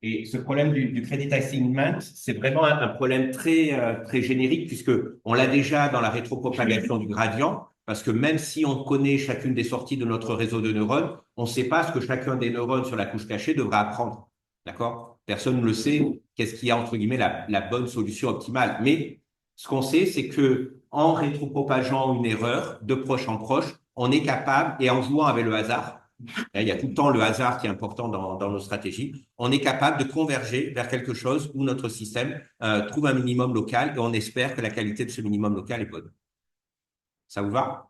Et ce problème du credit assignment, c'est vraiment un problème très générique puisque on l'a déjà dans la rétropropagation du gradient, parce que même si on connaît chacune des sorties de notre réseau de neurones, on ne sait pas ce que chacun des neurones sur la couche cachée devra apprendre. D'accord? Personne ne le sait. Qu'est-ce qui a, entre guillemets, la bonne solution optimale? Mais ce qu'on sait, c'est que en rétropropageant une erreur de proche en proche, on est capable, et en jouant avec le hasard, il y a tout le temps le hasard qui est important dans nos stratégies. On est capable de converger vers quelque chose où notre système trouve un minimum local et on espère que la qualité de ce minimum local est bonne. Ça vous va?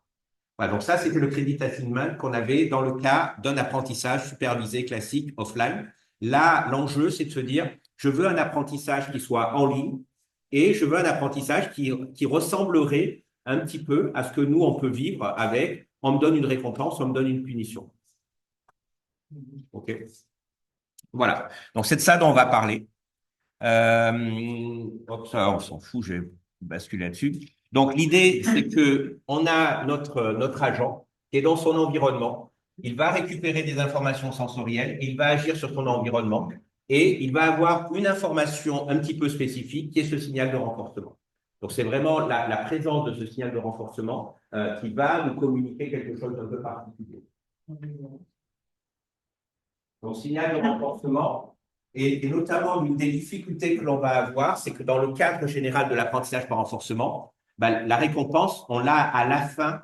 Voilà, donc ça, c'était le credit assignment qu'on avait dans le cas d'un apprentissage supervisé classique offline. Là, l'enjeu, c'est de se dire, je veux un apprentissage qui soit en ligne et je veux un apprentissage qui ressemblerait un petit peu à ce que nous, on peut vivre avec, on me donne une récompense, on me donne une punition. OK? Voilà. Donc, c'est de ça dont on va parler. Hop, ça, on s'en fout, je vais basculer là-dessus. Donc, l'idée, c'est que on a notre agent qui est dans son environnement. Il va récupérer des informations sensorielles, il va agir sur son environnement et il va avoir une information un petit peu spécifique qui est ce signal de renforcement. Donc, c'est vraiment la présence de ce signal de renforcement qui va nous communiquer quelque chose d'un peu particulier. Donc, signal de renforcement, et notamment l'une des difficultés que l'on va avoir, c'est que dans le cadre général de l'apprentissage par renforcement, ben, la récompense, on l'a à la fin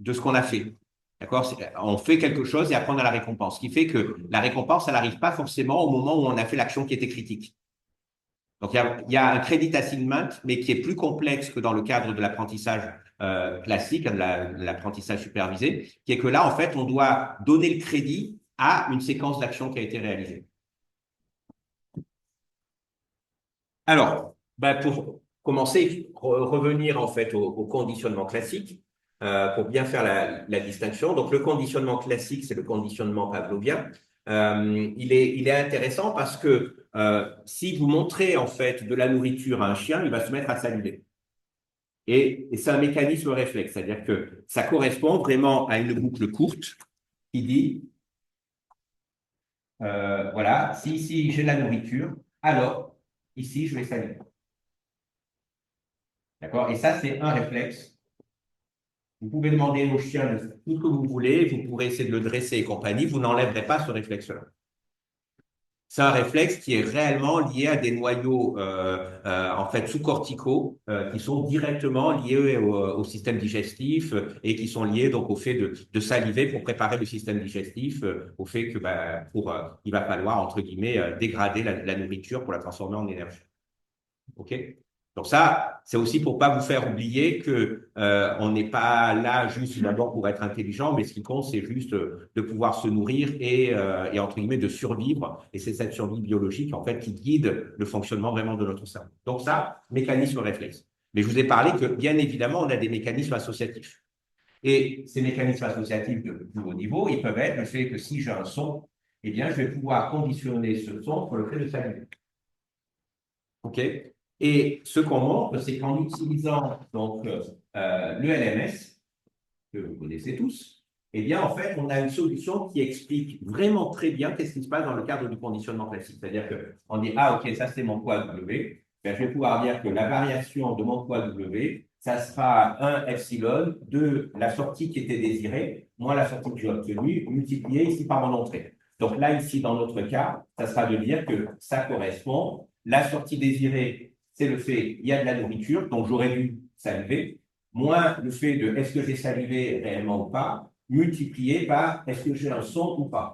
de ce qu'on a fait. D'accord? On fait quelque chose et après on a la récompense. Ce qui fait que la récompense, elle n'arrive pas forcément au moment où on a fait l'action qui était critique. Donc il y a un credit assignment, mais qui est plus complexe que dans le cadre de l'apprentissage classique, de l'apprentissage supervisé, qui est que là, en fait, on doit donner le crédit à une séquence d'actions qui a été réalisée. Alors, ben pour commencer, il faut revenir en fait au conditionnement classique pour bien faire la distinction. Donc, le conditionnement classique, c'est le conditionnement pavlovien. Il est intéressant parce que si vous montrez en fait de la nourriture à un chien, il va se mettre à saliver. Et c'est un mécanisme réflexe, c'est-à-dire que ça correspond vraiment à une boucle courte qui dit, voilà, si ici j'ai de la nourriture, alors ici je vais saliver. D'accord? Et ça, c'est un réflexe. Vous pouvez demander au chien tout ce que vous voulez, vous pourrez essayer de le dresser et compagnie, vous n'enlèverez pas ce réflexe-là. C'est un réflexe qui est réellement lié à des noyaux en fait sous-corticaux qui sont directement liés au système digestif et qui sont liés donc au fait de saliver pour préparer le système digestif, au fait que il va falloir entre guillemets dégrader la nourriture pour la transformer en énergie. OK? Donc ça, c'est aussi pour pas vous faire oublier que on n'est pas là juste d'abord pour être intelligent, mais ce qui compte, c'est juste de pouvoir se nourrir et entre guillemets de survivre. Et c'est cette survie biologique en fait qui guide le fonctionnement vraiment de notre cerveau. Donc ça, mécanisme réflexe. Mais je vous ai parlé que bien évidemment, on a des mécanismes associatifs. Et ces mécanismes associatifs de plus haut niveau, ils peuvent être le fait que si j'ai un son, eh bien, je vais pouvoir conditionner ce son pour le fait de s'allumer. OK? Et ce qu'on montre, c'est qu'en utilisant donc, le LMS, que vous connaissez tous, eh bien, en fait, on a une solution qui explique vraiment très bien qu'est-ce qui se passe dans le cadre du conditionnement classique. C'est-à-dire qu'on dit, ah, OK, ça, c'est mon poids W. Ben, je vais pouvoir dire que la variation de mon poids W, ça sera 1 epsilon de la sortie qui était désirée, moins la sortie que j'ai obtenue, multipliée ici par mon entrée. Donc là, ici, dans notre cas, ça sera de dire que ça correspond. La sortie désirée, c'est le fait, il y a de la nourriture, donc j'aurais dû saliver, moins le fait de est-ce que j'ai salivé réellement ou pas, multiplié par est-ce que j'ai un son ou pas.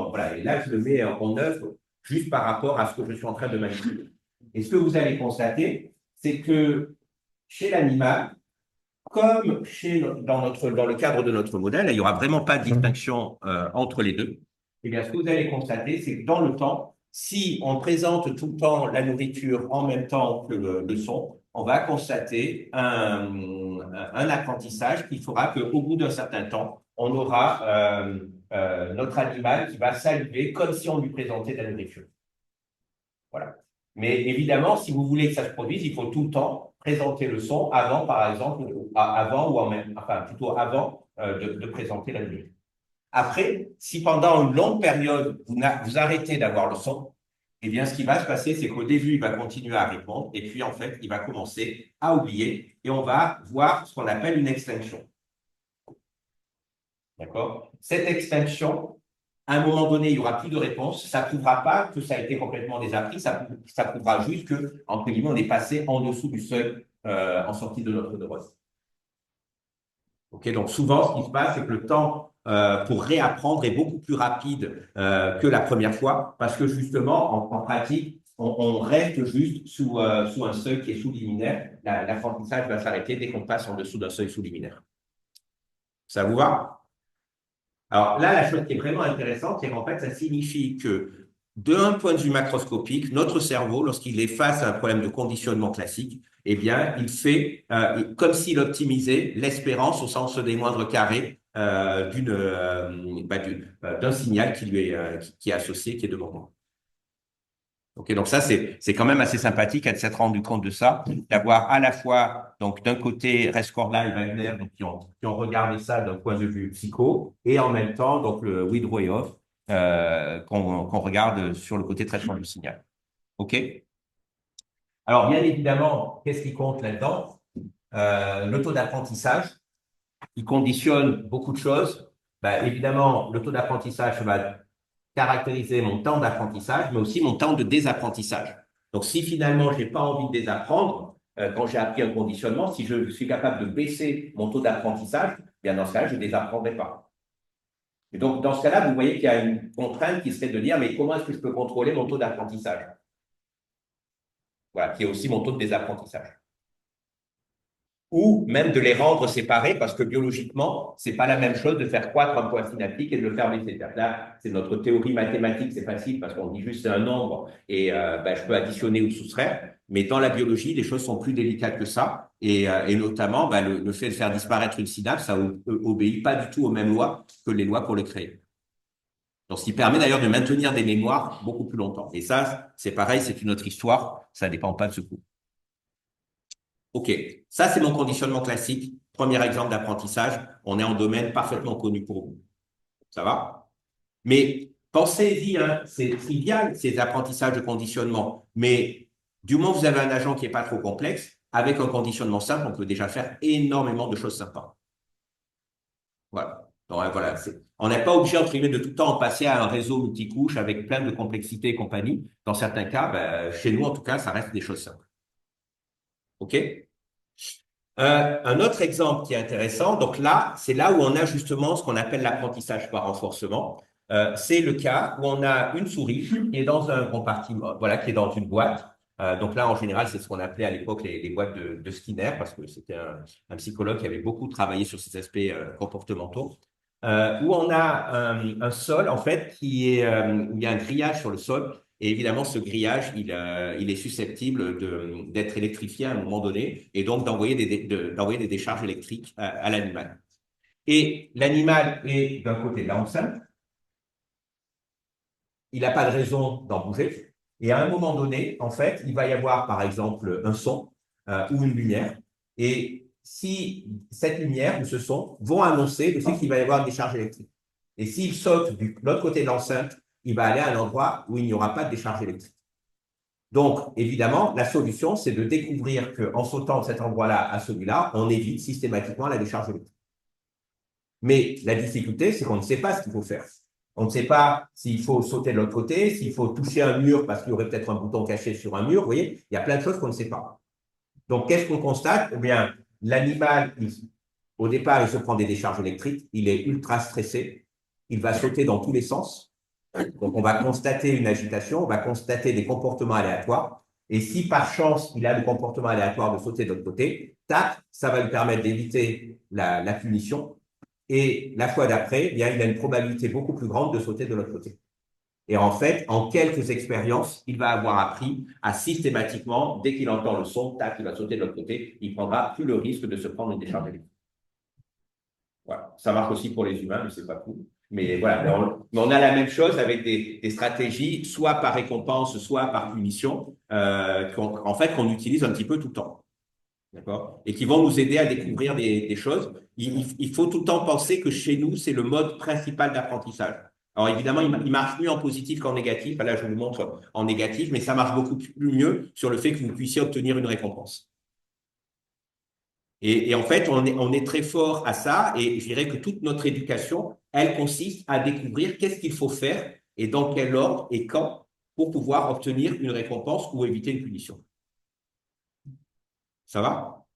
Voilà, et là, je le mets en œuvre juste par rapport à ce que je suis en train de manipuler. Et ce que vous allez constater, c'est que chez l'animal, comme dans le cadre de notre modèle, il n'y aura vraiment pas de distinction entre les deux. Et bien, ce que vous allez constater, c'est que dans le temps, si on présente tout le temps la nourriture en même temps que le son, on va constater un apprentissage qui fera qu'au bout d'un certain temps, on aura notre animal qui va saliver comme si on lui présentait de la nourriture. Voilà. Mais évidemment, si vous voulez que ça se produise, il faut tout le temps présenter le son avant, par exemple, avant ou en même, enfin plutôt avant de présenter la lumière. Après, si pendant une longue période, vous arrêtez d'avoir le son, Eh bien, ce qui va se passer, c'est qu'au début, il va continuer à répondre, et puis en fait, il va commencer à oublier, et on va voir ce qu'on appelle une extinction. D'accord? Cette extinction, à un moment donné, il n'y aura plus de réponse. Ça ne prouvera pas que ça a été complètement désappris. Ça prouvera juste que, entre guillemets, on est passé en dessous du seuil en sortie de notre neurone. Okay, donc souvent, ce qui se passe, c'est que le temps pour réapprendre est beaucoup plus rapide que la première fois, parce que justement, en pratique, on reste juste sous un seuil qui est sous-liminaire. L'apprentissage va s'arrêter dès qu'on passe en dessous d'un seuil sous-liminaire. Ça vous va? Alors là, la chose qui est vraiment intéressante, c'est qu'en fait, ça signifie que d'un point de vue macroscopique, notre cerveau, lorsqu'il est face à un problème de conditionnement classique, eh bien, il fait comme s'il optimisait l'espérance au sens des moindres carrés d'un signal qui lui est, qui est associé, qui est devant moi. Ok, donc ça, c'est quand même assez sympathique de s'être rendu compte de ça, d'avoir à la fois, donc d'un côté, Rescorla et Wagner, donc, qui ont regardé ça d'un point de vue psycho, et en même temps, donc le Widroyov, qu'on regarde sur le côté traitement du signal. Ok? Alors, bien évidemment, qu'est-ce qui compte là-dedans? Le taux d'apprentissage, il conditionne beaucoup de choses. Ben, évidemment, le taux d'apprentissage va caractériser mon temps d'apprentissage, mais aussi mon temps de désapprentissage. Donc, si finalement, je n'ai pas envie de désapprendre, quand j'ai appris un conditionnement, si je suis capable de baisser mon taux d'apprentissage, bien dans ce cas-là, je ne désapprendrai pas. Et donc, dans ce cas-là, vous voyez qu'il y a une contrainte qui serait de dire, mais comment est-ce que je peux contrôler mon taux d'apprentissage? Voilà, qui est aussi mon taux de désapprentissage. Ou même de les rendre séparés parce que biologiquement, c'est pas la même chose de faire croître un point synaptique et de le faire baisser. Là, c'est notre théorie mathématique, c'est facile parce qu'on dit juste c'est un nombre et je peux additionner ou soustraire. Mais dans la biologie, les choses sont plus délicates que ça et notamment le fait de faire disparaître une synapse, ça obéit pas du tout aux mêmes lois que les lois pour les créer. Donc, ce qui permet d'ailleurs de maintenir des mémoires beaucoup plus longtemps. Et ça, c'est pareil, c'est une autre histoire. Ça dépend pas de ce coup. OK, ça c'est mon conditionnement classique. Premier exemple d'apprentissage. On est en domaine parfaitement connu pour vous. Ça va? Mais pensez-y, hein, c'est trivial ces apprentissages de conditionnement. Mais du moment où vous avez un agent qui n'est pas trop complexe, avec un conditionnement simple, on peut déjà faire énormément de choses sympas. Voilà. Donc, voilà, on n'est pas obligé, entre guillemets, de tout le temps en passer à un réseau multicouche avec plein de complexité et compagnie. Dans certains cas, chez nous, en tout cas, ça reste des choses simples. OK? Un autre exemple qui est intéressant, donc là, c'est là où on a justement ce qu'on appelle l'apprentissage par renforcement. C'est le cas où on a une souris qui est dans un compartiment, voilà, qui est dans une boîte. Donc là, en général, c'est ce qu'on appelait à l'époque les boîtes de Skinner, parce que c'était un psychologue qui avait beaucoup travaillé sur ces aspects comportementaux. Où on a un sol, en fait, où il y a un grillage sur le sol. Et évidemment, ce grillage, il est susceptible d'être électrifié à un moment donné et donc d'envoyer d'envoyer des décharges électriques à l'animal. Et l'animal est d'un côté de l'enceinte, il n'a pas de raison d'en bouger. Et à un moment donné, en fait, il va y avoir, par exemple, un son ou une lumière. Et si cette lumière ou ce son vont annoncer le fait qu'il va y avoir une décharge électrique. Et s'il saute de l'autre côté de l'enceinte, il va aller à un endroit où il n'y aura pas de décharge électrique. Donc, évidemment, la solution, c'est de découvrir qu'en sautant de cet endroit-là à celui-là, on évite systématiquement la décharge électrique. Mais la difficulté, c'est qu'on ne sait pas ce qu'il faut faire. On ne sait pas s'il faut sauter de l'autre côté, s'il faut toucher un mur parce qu'il y aurait peut-être un bouton caché sur un mur. Vous voyez, il y a plein de choses qu'on ne sait pas. Donc, qu'est-ce qu'on constate? Eh bien, l'animal, au départ, il se prend des décharges électriques, il est ultra stressé, il va sauter dans tous les sens. Donc, on va constater une agitation, on va constater des comportements aléatoires. Et si par chance, il a le comportement aléatoire de sauter de l'autre côté, tac, ça va lui permettre d'éviter la punition. Et la fois d'après, il a une probabilité beaucoup plus grande de sauter de l'autre côté. Et en fait, en quelques expériences, il va avoir appris à systématiquement, dès qu'il entend le son, tac, il va sauter de l'autre côté, il ne prendra plus le risque de se prendre une décharge électrique. Voilà. Ça marche aussi pour les humains, mais c'est pas cool. Mais voilà, on a la même chose avec des stratégies, soit par récompense, soit par punition, en fait, qu'on utilise un petit peu tout le temps. D'accord? Et qui vont nous aider à découvrir des choses. Il faut tout le temps penser que chez nous, c'est le mode principal d'apprentissage. Alors évidemment, il marche mieux en positif qu'en négatif. Là, je vous montre en négatif, mais ça marche beaucoup mieux sur le fait que vous puissiez obtenir une récompense. Et en fait, on est très fort à ça, et je dirais que toute notre éducation, elle consiste à découvrir qu'est-ce qu'il faut faire et dans quel ordre et quand pour pouvoir obtenir une récompense ou éviter une punition. Ça va?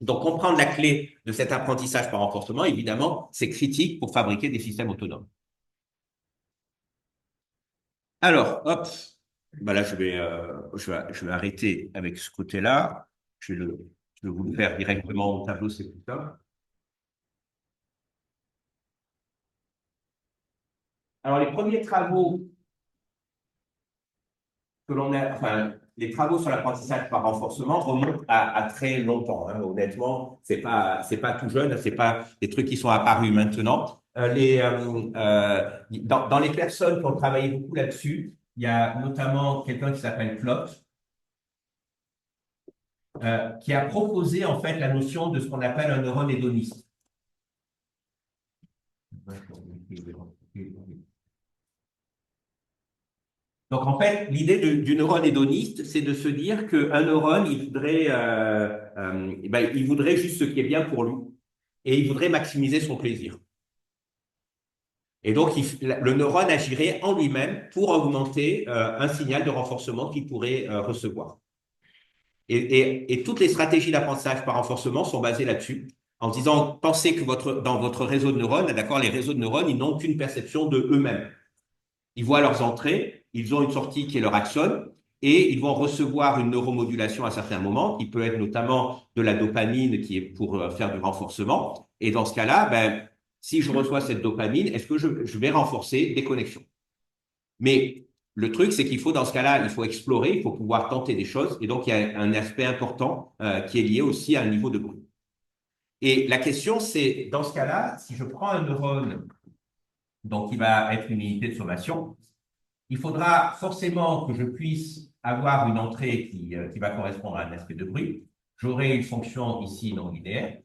Donc, comprendre la clé de cet apprentissage par renforcement, évidemment, c'est critique pour fabriquer des systèmes autonomes. Alors, hop, bah là, je vais arrêter avec ce côté-là. Je vais vous le faire directement au tableau, c'est plus simple. Alors, les premiers travaux que l'on a, enfin, les travaux sur l'apprentissage par renforcement remontent à très longtemps. Hein. Honnêtement, c'est pas tout jeune, c'est pas des trucs qui sont apparus maintenant. Dans les personnes qui ont travaillé beaucoup là-dessus, il y a notamment quelqu'un qui s'appelle Klotz, qui a proposé en fait la notion de ce qu'on appelle un neurone hédoniste. Donc, en fait, l'idée du neurone hédoniste, c'est de se dire qu'un neurone, il voudrait juste ce qui est bien pour lui et il voudrait maximiser son plaisir. Et donc, le neurone agirait en lui-même pour augmenter un signal de renforcement qu'il pourrait recevoir. Et toutes les stratégies d'apprentissage par renforcement sont basées là-dessus, en disant, pensez que dans votre réseau de neurones, d'accord, les réseaux de neurones, ils n'ont qu'une perception de eux-mêmes. Ils voient leurs entrées, ils ont une sortie qui est leur axone, et ils vont recevoir une neuromodulation à certains moments, qui peut être notamment de la dopamine, qui est pour faire du renforcement. Et dans ce cas-là, ben, si je reçois cette dopamine, est-ce que je vais renforcer des connexions? Mais le truc, c'est qu'il faut, dans ce cas-là, il faut explorer, il faut pouvoir tenter des choses. Et donc, il y a un aspect important qui est lié aussi à un niveau de bruit. Et la question, c'est, dans ce cas-là, si je prends un neurone, donc qui va être une unité de sommation, il faudra forcément que je puisse avoir une entrée qui va correspondre à un aspect de bruit. J'aurai une fonction ici non linéaire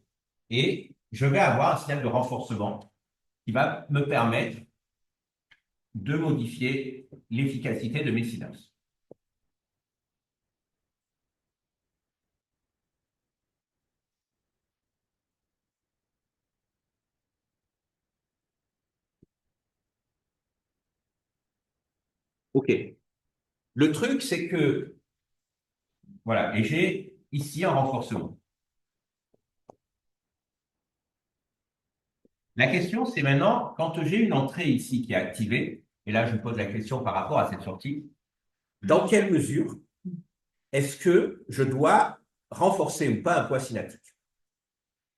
et je vais avoir un signal de renforcement qui va me permettre de modifier l'efficacité de mes synapses. OK. Le truc, c'est que, voilà, et j'ai ici un renforcement. La question, c'est maintenant, quand j'ai une entrée ici qui est activée, et là, je me pose la question par rapport à cette sortie, dans quelle mesure est-ce que je dois renforcer ou pas un poids synaptique?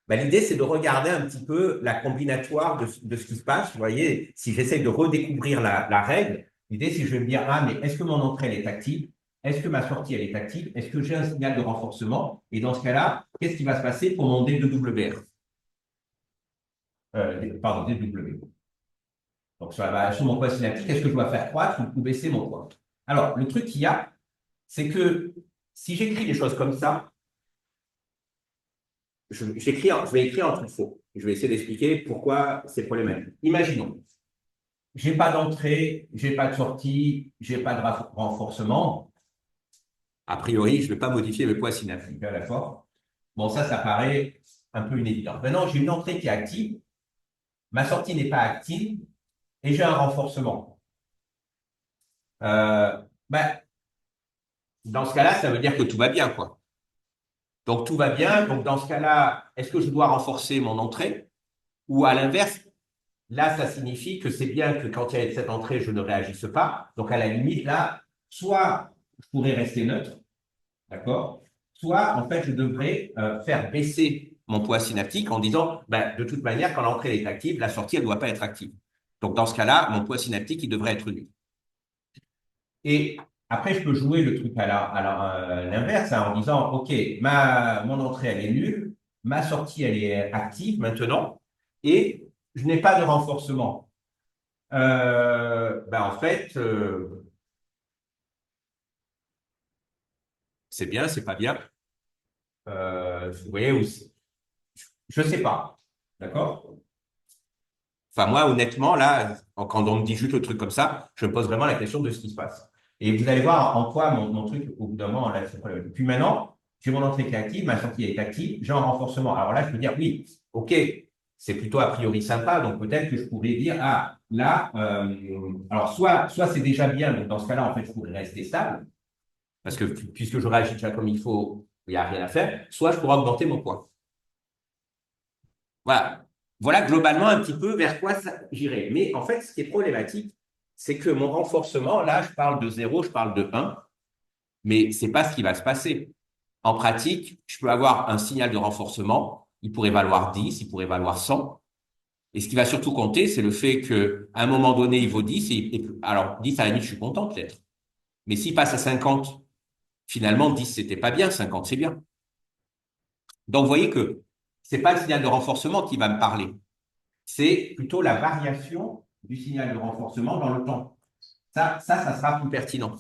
Ben, l'idée, c'est de regarder un petit peu la combinatoire de ce qui se passe. Vous voyez, si j'essaie de redécouvrir la règle, l'idée, c'est que je vais me dire, ah, mais est-ce que mon entrée, elle est active? Est-ce que ma sortie, elle est active? Est-ce que j'ai un signal de renforcement? Et dans ce cas-là, qu'est-ce qui va se passer pour mon D2WR? Pardon, DW. Donc, sur mon poids synaptique, est-ce que je dois faire croître ou baisser mon poids? Alors, le truc qu'il y a, c'est que si j'écris les choses comme ça, je vais écrire un truc faux. Je vais essayer d'expliquer pourquoi c'est problématique. Imaginons, j'ai pas d'entrée, j'ai pas de sortie, j'ai pas de renforcement. A priori, je ne vais pas modifier mes poids synaptiques, d'accord? Bon, ça paraît un peu une évidence. Maintenant, j'ai une entrée qui est active, ma sortie n'est pas active et j'ai un renforcement. Ben, dans ce cas-là, ça veut dire que tout va bien, quoi. Donc, tout va bien. Donc, dans ce cas-là, est-ce que je dois renforcer mon entrée? Ou à l'inverse, là, ça signifie que c'est bien que quand il y a cette entrée, je ne réagisse pas. Donc, à la limite, là, soit je pourrais rester neutre, d'accord? Soit, en fait, je devrais faire baisser mon poids synaptique en disant, ben, de toute manière, quand l'entrée est active, la sortie, elle ne doit pas être active. Donc, dans ce cas-là, mon poids synaptique, il devrait être nul. Et après, je peux jouer le truc à l'inverse, hein, en disant, OK, mon entrée, elle est nulle, ma sortie, elle est active maintenant, et je n'ai pas de renforcement. Ben en fait, c'est bien, c'est pas bien. Vous voyez, je ne sais pas. D'accord? Enfin, moi, honnêtement, là, quand on me dit juste le truc comme ça, je me pose vraiment la question de ce qui se passe. Et vous allez voir en quoi mon truc, au bout d'un moment, là, c'est pas le- Puis maintenant, j'ai mon entrée qui est active, ma sortie est active, j'ai un renforcement. Alors là, je peux dire, oui, OK, c'est plutôt a priori sympa, donc peut-être que je pourrais dire, ah, là, alors soit c'est déjà bien, donc dans ce cas-là, en fait, je pourrais rester stable, parce que puisque je réagis déjà comme il faut, il n'y a rien à faire, soit je pourrais augmenter mon poids. Voilà. Voilà globalement un petit peu vers quoi j'irai. Mais en fait, ce qui est problématique, c'est que mon renforcement, là, je parle de 0, je parle de 1, mais c'est pas ce qui va se passer. En pratique, je peux avoir un signal de renforcement, il pourrait valoir 10, il pourrait valoir 100. Et ce qui va surtout compter, c'est le fait qu'à un moment donné, il vaut 10. Alors, 10, à la limite, je suis content peut-être. Mais s'il passe à 50, finalement, 10, c'était pas bien, 50, c'est bien. Donc, vous voyez que c'est pas le signal de renforcement qui va me parler. C'est plutôt la variation du signal de renforcement dans le temps. Ça sera plus pertinent.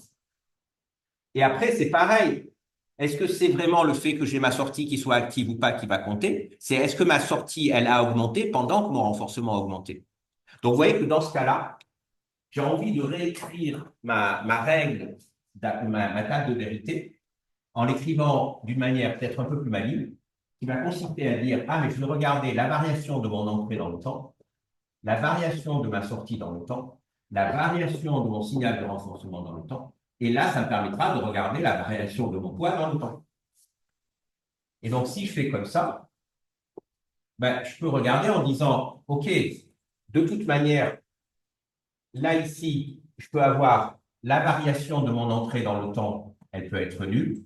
Et après, c'est pareil. Est-ce que c'est vraiment le fait que j'ai ma sortie qui soit active ou pas qui va compter? C'est est-ce que ma sortie, elle a augmenté pendant que mon renforcement a augmenté? Donc, vous voyez que dans ce cas-là, j'ai envie de réécrire ma règle, ma table de vérité, en l'écrivant d'une manière peut-être un peu plus maligne, qui va consister à dire, ah, mais je vais regarder la variation de mon entrée dans le temps, la variation de ma sortie dans le temps, la variation de mon signal de renforcement dans le temps, et là, ça me permettra de regarder la variation de mon poids dans le temps. Et donc, si je fais comme ça, ben, je peux regarder en disant, OK, de toute manière, là, ici, je peux avoir la variation de mon entrée dans le temps, elle peut être nulle,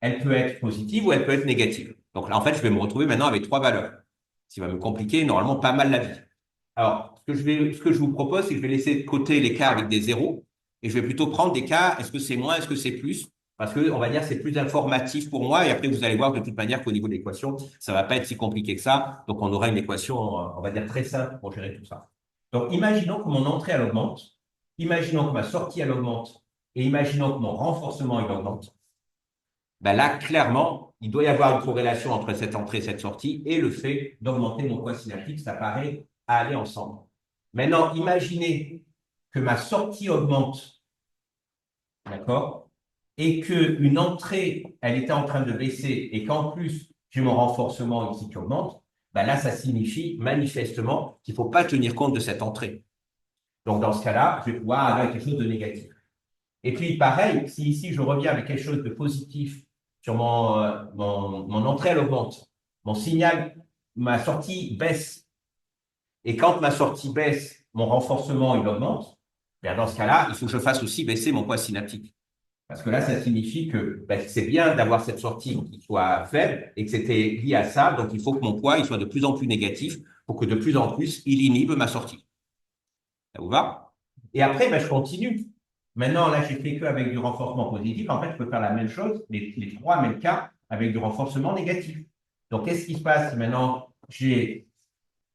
elle peut être positive ou elle peut être négative. Donc là, en fait, je vais me retrouver maintenant avec trois valeurs, ce qui va me compliquer normalement pas mal la vie. Alors, ce que je vous propose, c'est que je vais laisser de côté les cas avec des zéros et je vais plutôt prendre des cas, est-ce que c'est moins, est-ce que c'est plus? Parce que, on va dire, c'est plus informatif pour moi et après, vous allez voir de toute manière qu'au niveau de l'équation, ça va pas être si compliqué que ça. Donc, on aura une équation, on va dire, très simple pour gérer tout ça. Donc, imaginons que mon entrée, elle augmente. Imaginons que ma sortie, elle augmente. Et imaginons que mon renforcement, il augmente. Ben là, clairement, il doit y avoir une corrélation entre cette entrée et cette sortie et le fait d'augmenter mon poids synaptique, ça paraît aller ensemble. Maintenant, imaginez que ma sortie augmente, d'accord, et qu'une entrée, elle était en train de baisser et qu'en plus, j'ai mon renforcement ici qui augmente, ben là, ça signifie manifestement qu'il ne faut pas tenir compte de cette entrée. Donc, dans ce cas-là, je vais pouvoir avoir quelque chose de négatif. Et puis, pareil, si ici, je reviens avec quelque chose de positif sur mon entrée, elle augmente. Mon signal, ma sortie baisse. Et quand ma sortie baisse, mon renforcement, il augmente. Bien, dans ce cas-là, il faut que je fasse aussi baisser mon poids synaptique. Parce que là, ça signifie que ben, c'est bien d'avoir cette sortie qui soit faible et que c'était lié à ça. Donc, il faut que mon poids il soit de plus en plus négatif pour que de plus en plus, il inhibe ma sortie. Ça vous va? Et après, ben, je continue. Maintenant, là, j'ai fait que avec du renforcement positif. En fait, je peux faire la même chose, les trois mêmes cas, avec du renforcement négatif. Donc, qu'est-ce qui se passe si maintenant j'ai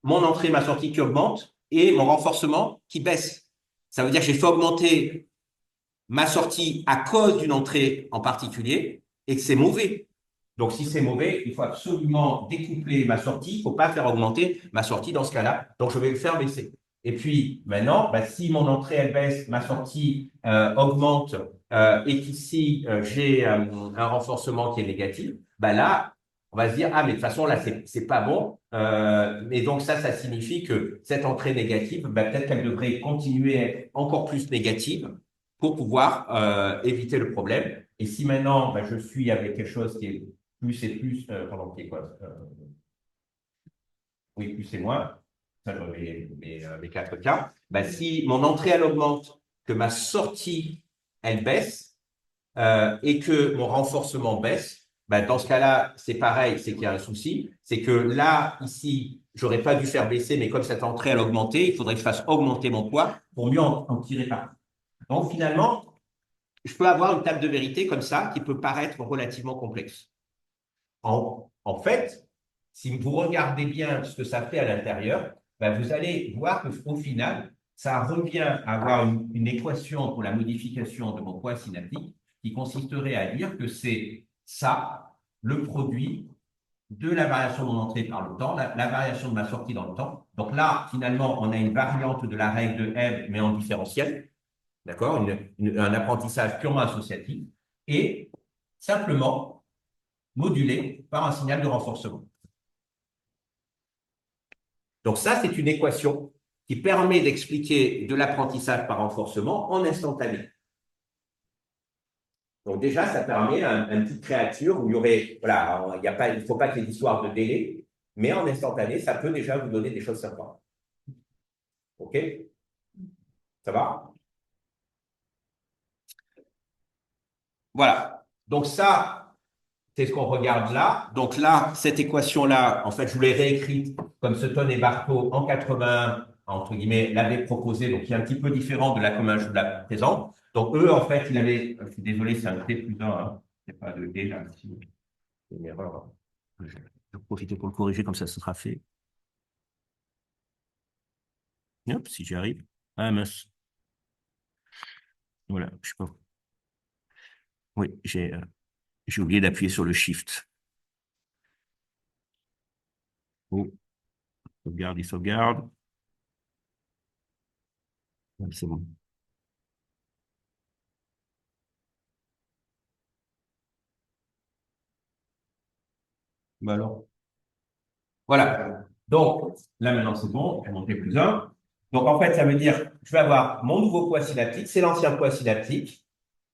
mon entrée, ma sortie qui augmente et mon renforcement qui baisse? Ça veut dire que j'ai fait augmenter ma sortie à cause d'une entrée en particulier et que c'est mauvais. Donc, si c'est mauvais, il faut absolument découpler ma sortie. Il ne faut pas faire augmenter ma sortie dans ce cas-là. Donc, je vais le faire baisser. Et puis, maintenant, bah, si mon entrée, elle baisse, ma sortie augmente et qu'ici, j'ai un renforcement qui est négatif, bah là, on va se dire, ah, mais de toute façon, là, c'est pas bon. Et donc, ça signifie que cette entrée négative, bah, peut-être qu'elle devrait continuer à être encore plus négative pour pouvoir éviter le problème. Et si maintenant, bah, je suis avec quelque chose qui est plus et plus, pardon, qui est quoi oui, plus et moins, ça, mes quatre cas, bah, si mon entrée, elle augmente, que ma sortie, elle baisse, et que mon renforcement baisse, bah, dans ce cas-là, c'est pareil, c'est qu'il y a un souci. C'est que là, ici, j'aurais pas dû faire baisser, mais comme cette entrée, elle a augmenté, il faudrait que je fasse augmenter mon poids pour mieux en tirer parti. Donc, finalement, je peux avoir une table de vérité comme ça qui peut paraître relativement complexe. En fait, si vous regardez bien ce que ça fait à l'intérieur, ben vous allez voir qu'au final, ça revient à avoir une équation pour la modification de mon poids synaptique qui consisterait à dire que c'est ça, le produit de la variation de mon entrée par le temps, la variation de ma sortie dans le temps. Donc là, finalement, on a une variante de la règle de Hebb, mais en différentiel, d'accord? Un apprentissage purement associatif, et simplement modulé par un signal de renforcement. Donc ça, c'est une équation qui permet d'expliquer de l'apprentissage par renforcement en instantané. Donc déjà, ça permet une petite créature où il y aurait, voilà, il ne faut pas qu'il y ait d'histoire de délai, mais en instantané, ça peut déjà vous donner des choses sympas. OK? Ça va? Voilà. Donc ça, c'est ce qu'on regarde là. Donc là, cette équation-là, en fait, je vous l'ai réécrite comme Sutton et Bartow en 80, entre guillemets, l'avaient proposé, donc qui est un petit peu différent de la comme je vous la présente. Donc eux, en fait, ils avaient, je suis désolé, c'est un T plus 1, hein. C'est pas de D là, c'est une erreur. Je vais profiter pour le corriger, comme ça, ce sera fait. Hop, si j'y arrive. Ah mince. Voilà, je sais pas. Oui, j'ai oublié d'appuyer sur le Shift. Oh, sauvegarde, il sauvegarde. C'est bon. Bah alors. Voilà. Donc, là maintenant c'est bon, j'ai monté plus un. Donc en fait, ça veut dire je vais avoir mon nouveau poids synaptique, c'est l'ancien poids synaptique,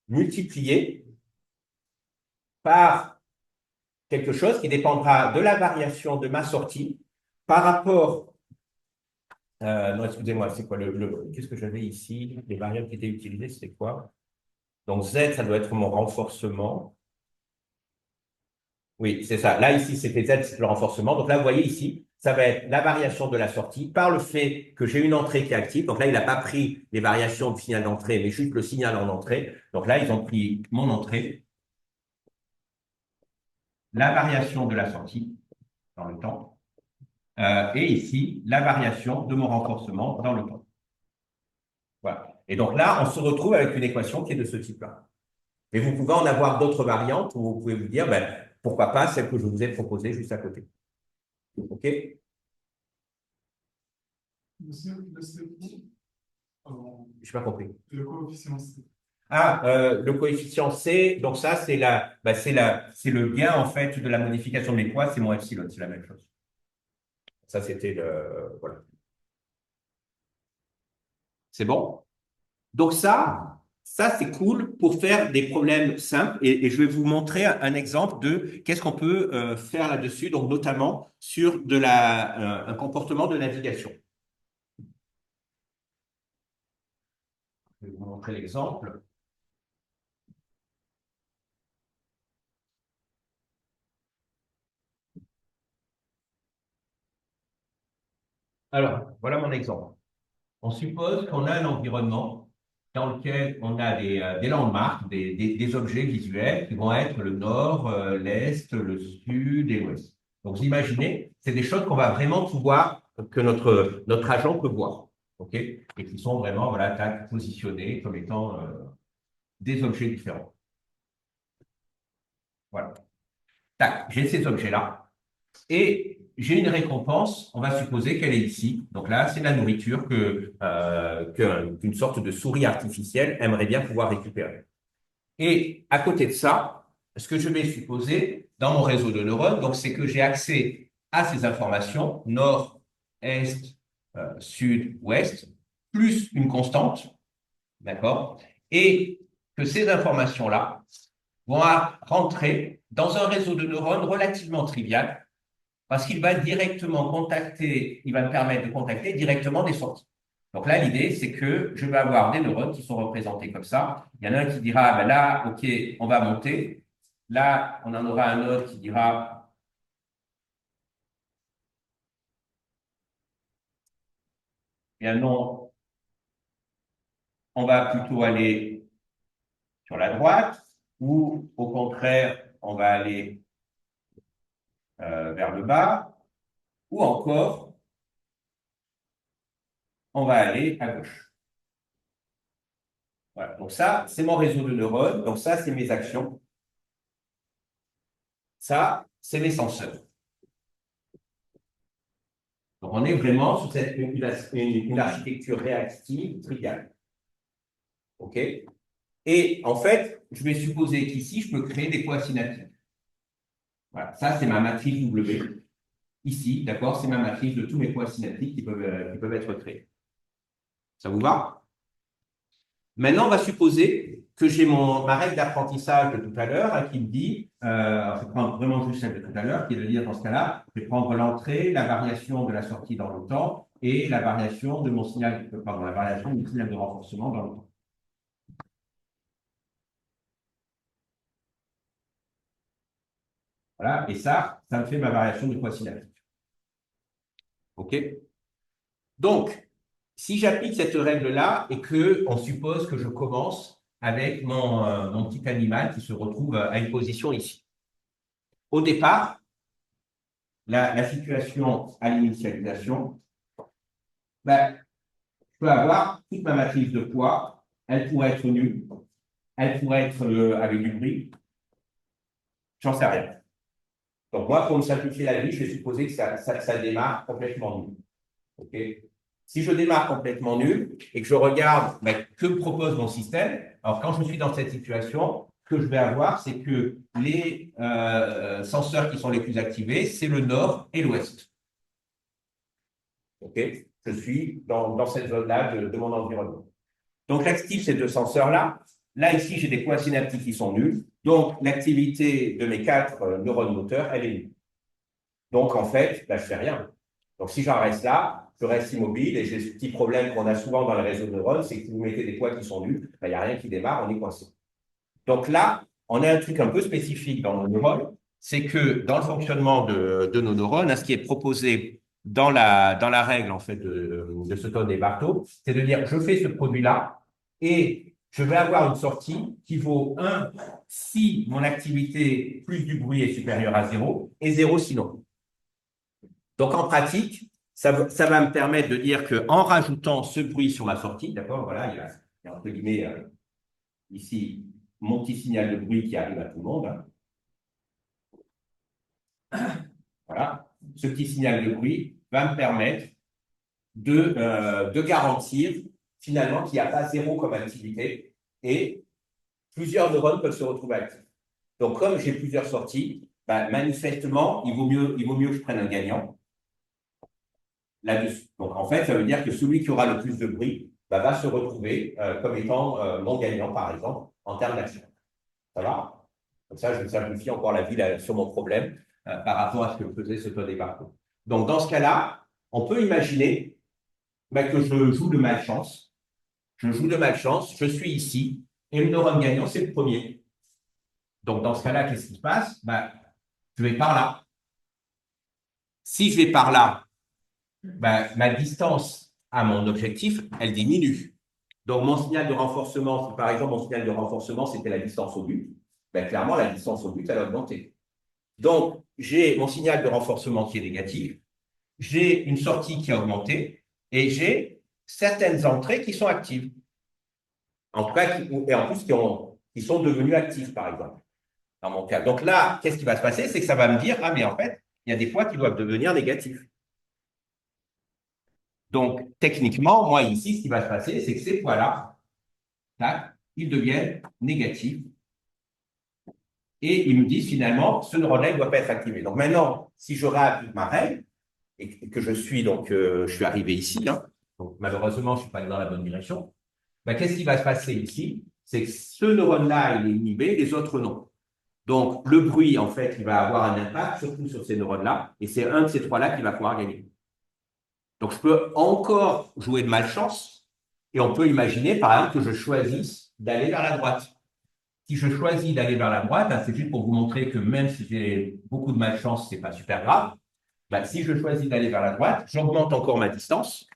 multiplié par quelque chose qui dépendra de la variation de ma sortie par rapport. Non, excusez-moi, c'est quoi qu'est-ce que j'avais ici? Les variables qui étaient utilisées, c'était quoi? Donc Z, ça doit être mon renforcement. Oui, c'est ça. Là, ici, c'était Z, c'est le renforcement. Donc là, vous voyez ici, ça va être la variation de la sortie par le fait que j'ai une entrée qui est active. Donc là, il n'a pas pris les variations du signal d'entrée, mais juste le signal en entrée. Donc là, ils ont pris mon entrée, la variation de la sortie dans le temps, et ici, la variation de mon renforcement dans le temps. Voilà. Et donc là, on se retrouve avec une équation qui est de ce type-là. Mais vous pouvez en avoir d'autres variantes où vous pouvez vous dire, ben, pourquoi pas celle que je vous ai proposée juste à côté. OK? Je n'ai pas compris. Le coefficient C. Ah, le coefficient C, donc ça, c'est le gain, en fait, de la modification de mes poids, c'est mon epsilon, c'est la même chose. Ça, c'était le, voilà. C'est bon? Donc ça, c'est cool pour faire des problèmes simples et je vais vous montrer un exemple de qu'est-ce qu'on peut faire là-dessus, donc notamment sur un comportement de navigation. Je vais vous montrer l'exemple. Alors, voilà mon exemple. On suppose qu'on a un environnement dans lequel on a des landmarks, des objets visuels qui vont être le nord, l'est, le sud et l'ouest. Donc, vous imaginez, c'est des choses qu'on va vraiment pouvoir, que notre agent peut voir, OK? Et qui sont vraiment, voilà, positionnés comme étant des objets différents. Voilà. Tac, j'ai ces objets-là. Et j'ai une récompense, on va supposer qu'elle est ici. Donc là, c'est la nourriture qu'une sorte de souris artificielle aimerait bien pouvoir récupérer. Et à côté de ça, ce que je vais supposer dans mon réseau de neurones, donc c'est que j'ai accès à ces informations, nord, est, sud, ouest, plus une constante, d'accord? Et que ces informations-là vont rentrer dans un réseau de neurones relativement trivial parce qu'il va directement contacter, il va me permettre de contacter directement des sorties. Donc là, l'idée, c'est que je vais avoir des neurones qui sont représentés comme ça. Il y en a un qui dira, ben là, OK, on va monter. Là, on en aura un autre qui dira, bien non, on va plutôt aller sur la droite, ou au contraire, on va aller vers le bas, ou encore, on va aller à gauche. Voilà. Donc ça, c'est mon réseau de neurones. Donc ça, c'est mes actions. Ça, c'est mes senseurs. Donc, on est vraiment sur une architecture réactive triviale. OK? Et en fait, je vais supposer qu'ici, je peux créer des poids synaptiques. Voilà, ça, c'est ma matrice W. Ici, d'accord, c'est ma matrice de tous mes poids synaptiques qui peuvent être créés. Ça vous va? Maintenant, on va supposer que j'ai ma règle d'apprentissage de tout à l'heure hein, qui me dit, je vais prendre vraiment juste celle de tout à l'heure, qui est de dire dans ce cas-là, je vais prendre l'entrée, la variation de la sortie dans le temps et la variation de mon signal, pardon, la variation du signal de renforcement dans le temps. Voilà, et ça me fait ma variation de poids synaptique. OK? Donc, si j'applique cette règle-là et qu'on suppose que je commence avec mon petit animal qui se retrouve à une position ici. Au départ, la situation à l'initialisation, ben, je peux avoir toute ma matrice de poids, elle pourrait être nulle, elle pourrait être avec du bruit, j'en sais rien. Donc moi, pour me simplifier la vie, je vais supposer que ça démarre complètement nul. Okay. Si je démarre complètement nul et que je regarde que propose mon système, alors quand je suis dans cette situation, ce que je vais avoir, c'est que les senseurs qui sont les plus activés, c'est le nord et l'ouest. Okay. Je suis dans cette zone-là de mon environnement. Donc, j'active ces deux senseurs-là. Là, ici, j'ai des points synaptiques qui sont nuls. Donc, l'activité de mes 4 neurones moteurs, elle est nulle. Donc, en fait, je ne fais rien. Donc, si j'en reste là, je reste immobile et j'ai ce petit problème qu'on a souvent dans les réseaux de neurones, c'est que si vous mettez des poids qui sont nuls, il n'y a rien qui démarre, on est coincé. Donc là, on a un truc un peu spécifique dans nos neurones, c'est que dans le fonctionnement de nos neurones, ce qui est proposé dans la règle en fait de Sutton et Bartow, c'est de dire je fais ce produit-là et je vais avoir une sortie qui vaut 1 si mon activité plus du bruit est supérieure à 0 et 0 sinon. Donc en pratique, ça va me permettre de dire qu'en rajoutant ce bruit sur ma sortie, d'accord, voilà, il y a entre guillemets ici mon petit signal de bruit qui arrive à tout le monde. Hein. Voilà, ce petit signal de bruit va me permettre de garantir finalement qu'il n'y a pas 0 comme activité et plusieurs neurones peuvent se retrouver actifs. Donc, comme j'ai plusieurs sorties, manifestement, il vaut mieux que je prenne un gagnant là-dessus. Donc, en fait, ça veut dire que celui qui aura le plus de bruit va se retrouver comme étant mon gagnant, par exemple, en termes d'action. Ça va? Comme ça, je me simplifie encore la vie là, sur mon problème par rapport à ce que faisait ce taux parcours. Donc, dans ce cas-là, on peut imaginer que je joue de malchance. Je joue de malchance, je suis ici, et le neurone gagnant, c'est le premier. Donc, dans ce cas-là, qu'est-ce qui se passe? Je vais par là. Si je vais par là, ma distance à mon objectif, elle diminue. Donc, mon signal de renforcement, si par exemple mon signal de renforcement, c'était la distance au but, clairement, la distance au but, elle a augmenté. Donc, j'ai mon signal de renforcement qui est négatif, j'ai une sortie qui a augmenté et j'ai certaines entrées qui sont actives. En tout cas, et en plus qui sont devenues actives, par exemple, dans mon cas. Donc là, qu'est-ce qui va se passer? C'est que ça va me dire, ah, mais en fait, il y a des poids qui doivent devenir négatifs. Donc, techniquement, moi, ici, ce qui va se passer, c'est que ces poids-là, ils deviennent négatifs. Et ils me disent finalement, ce neurone-là ne doit pas être activé. Donc maintenant, si je réapplique ma règle, et que je suis arrivé ici, hein, donc malheureusement, je ne suis pas allé dans la bonne direction, qu'est-ce qui va se passer ici? C'est que ce neurone-là, il est inhibé, les autres non. Donc, le bruit, en fait, il va avoir un impact surtout sur ces neurones-là, et c'est un de ces trois-là qui va pouvoir gagner. Donc, je peux encore jouer de malchance, et on peut imaginer, par exemple, que je choisisse d'aller vers la droite. Si je choisis d'aller vers la droite, c'est juste pour vous montrer que même si j'ai beaucoup de malchance, ce n'est pas super grave. Si je choisis d'aller vers la droite, j'augmente encore ma distance.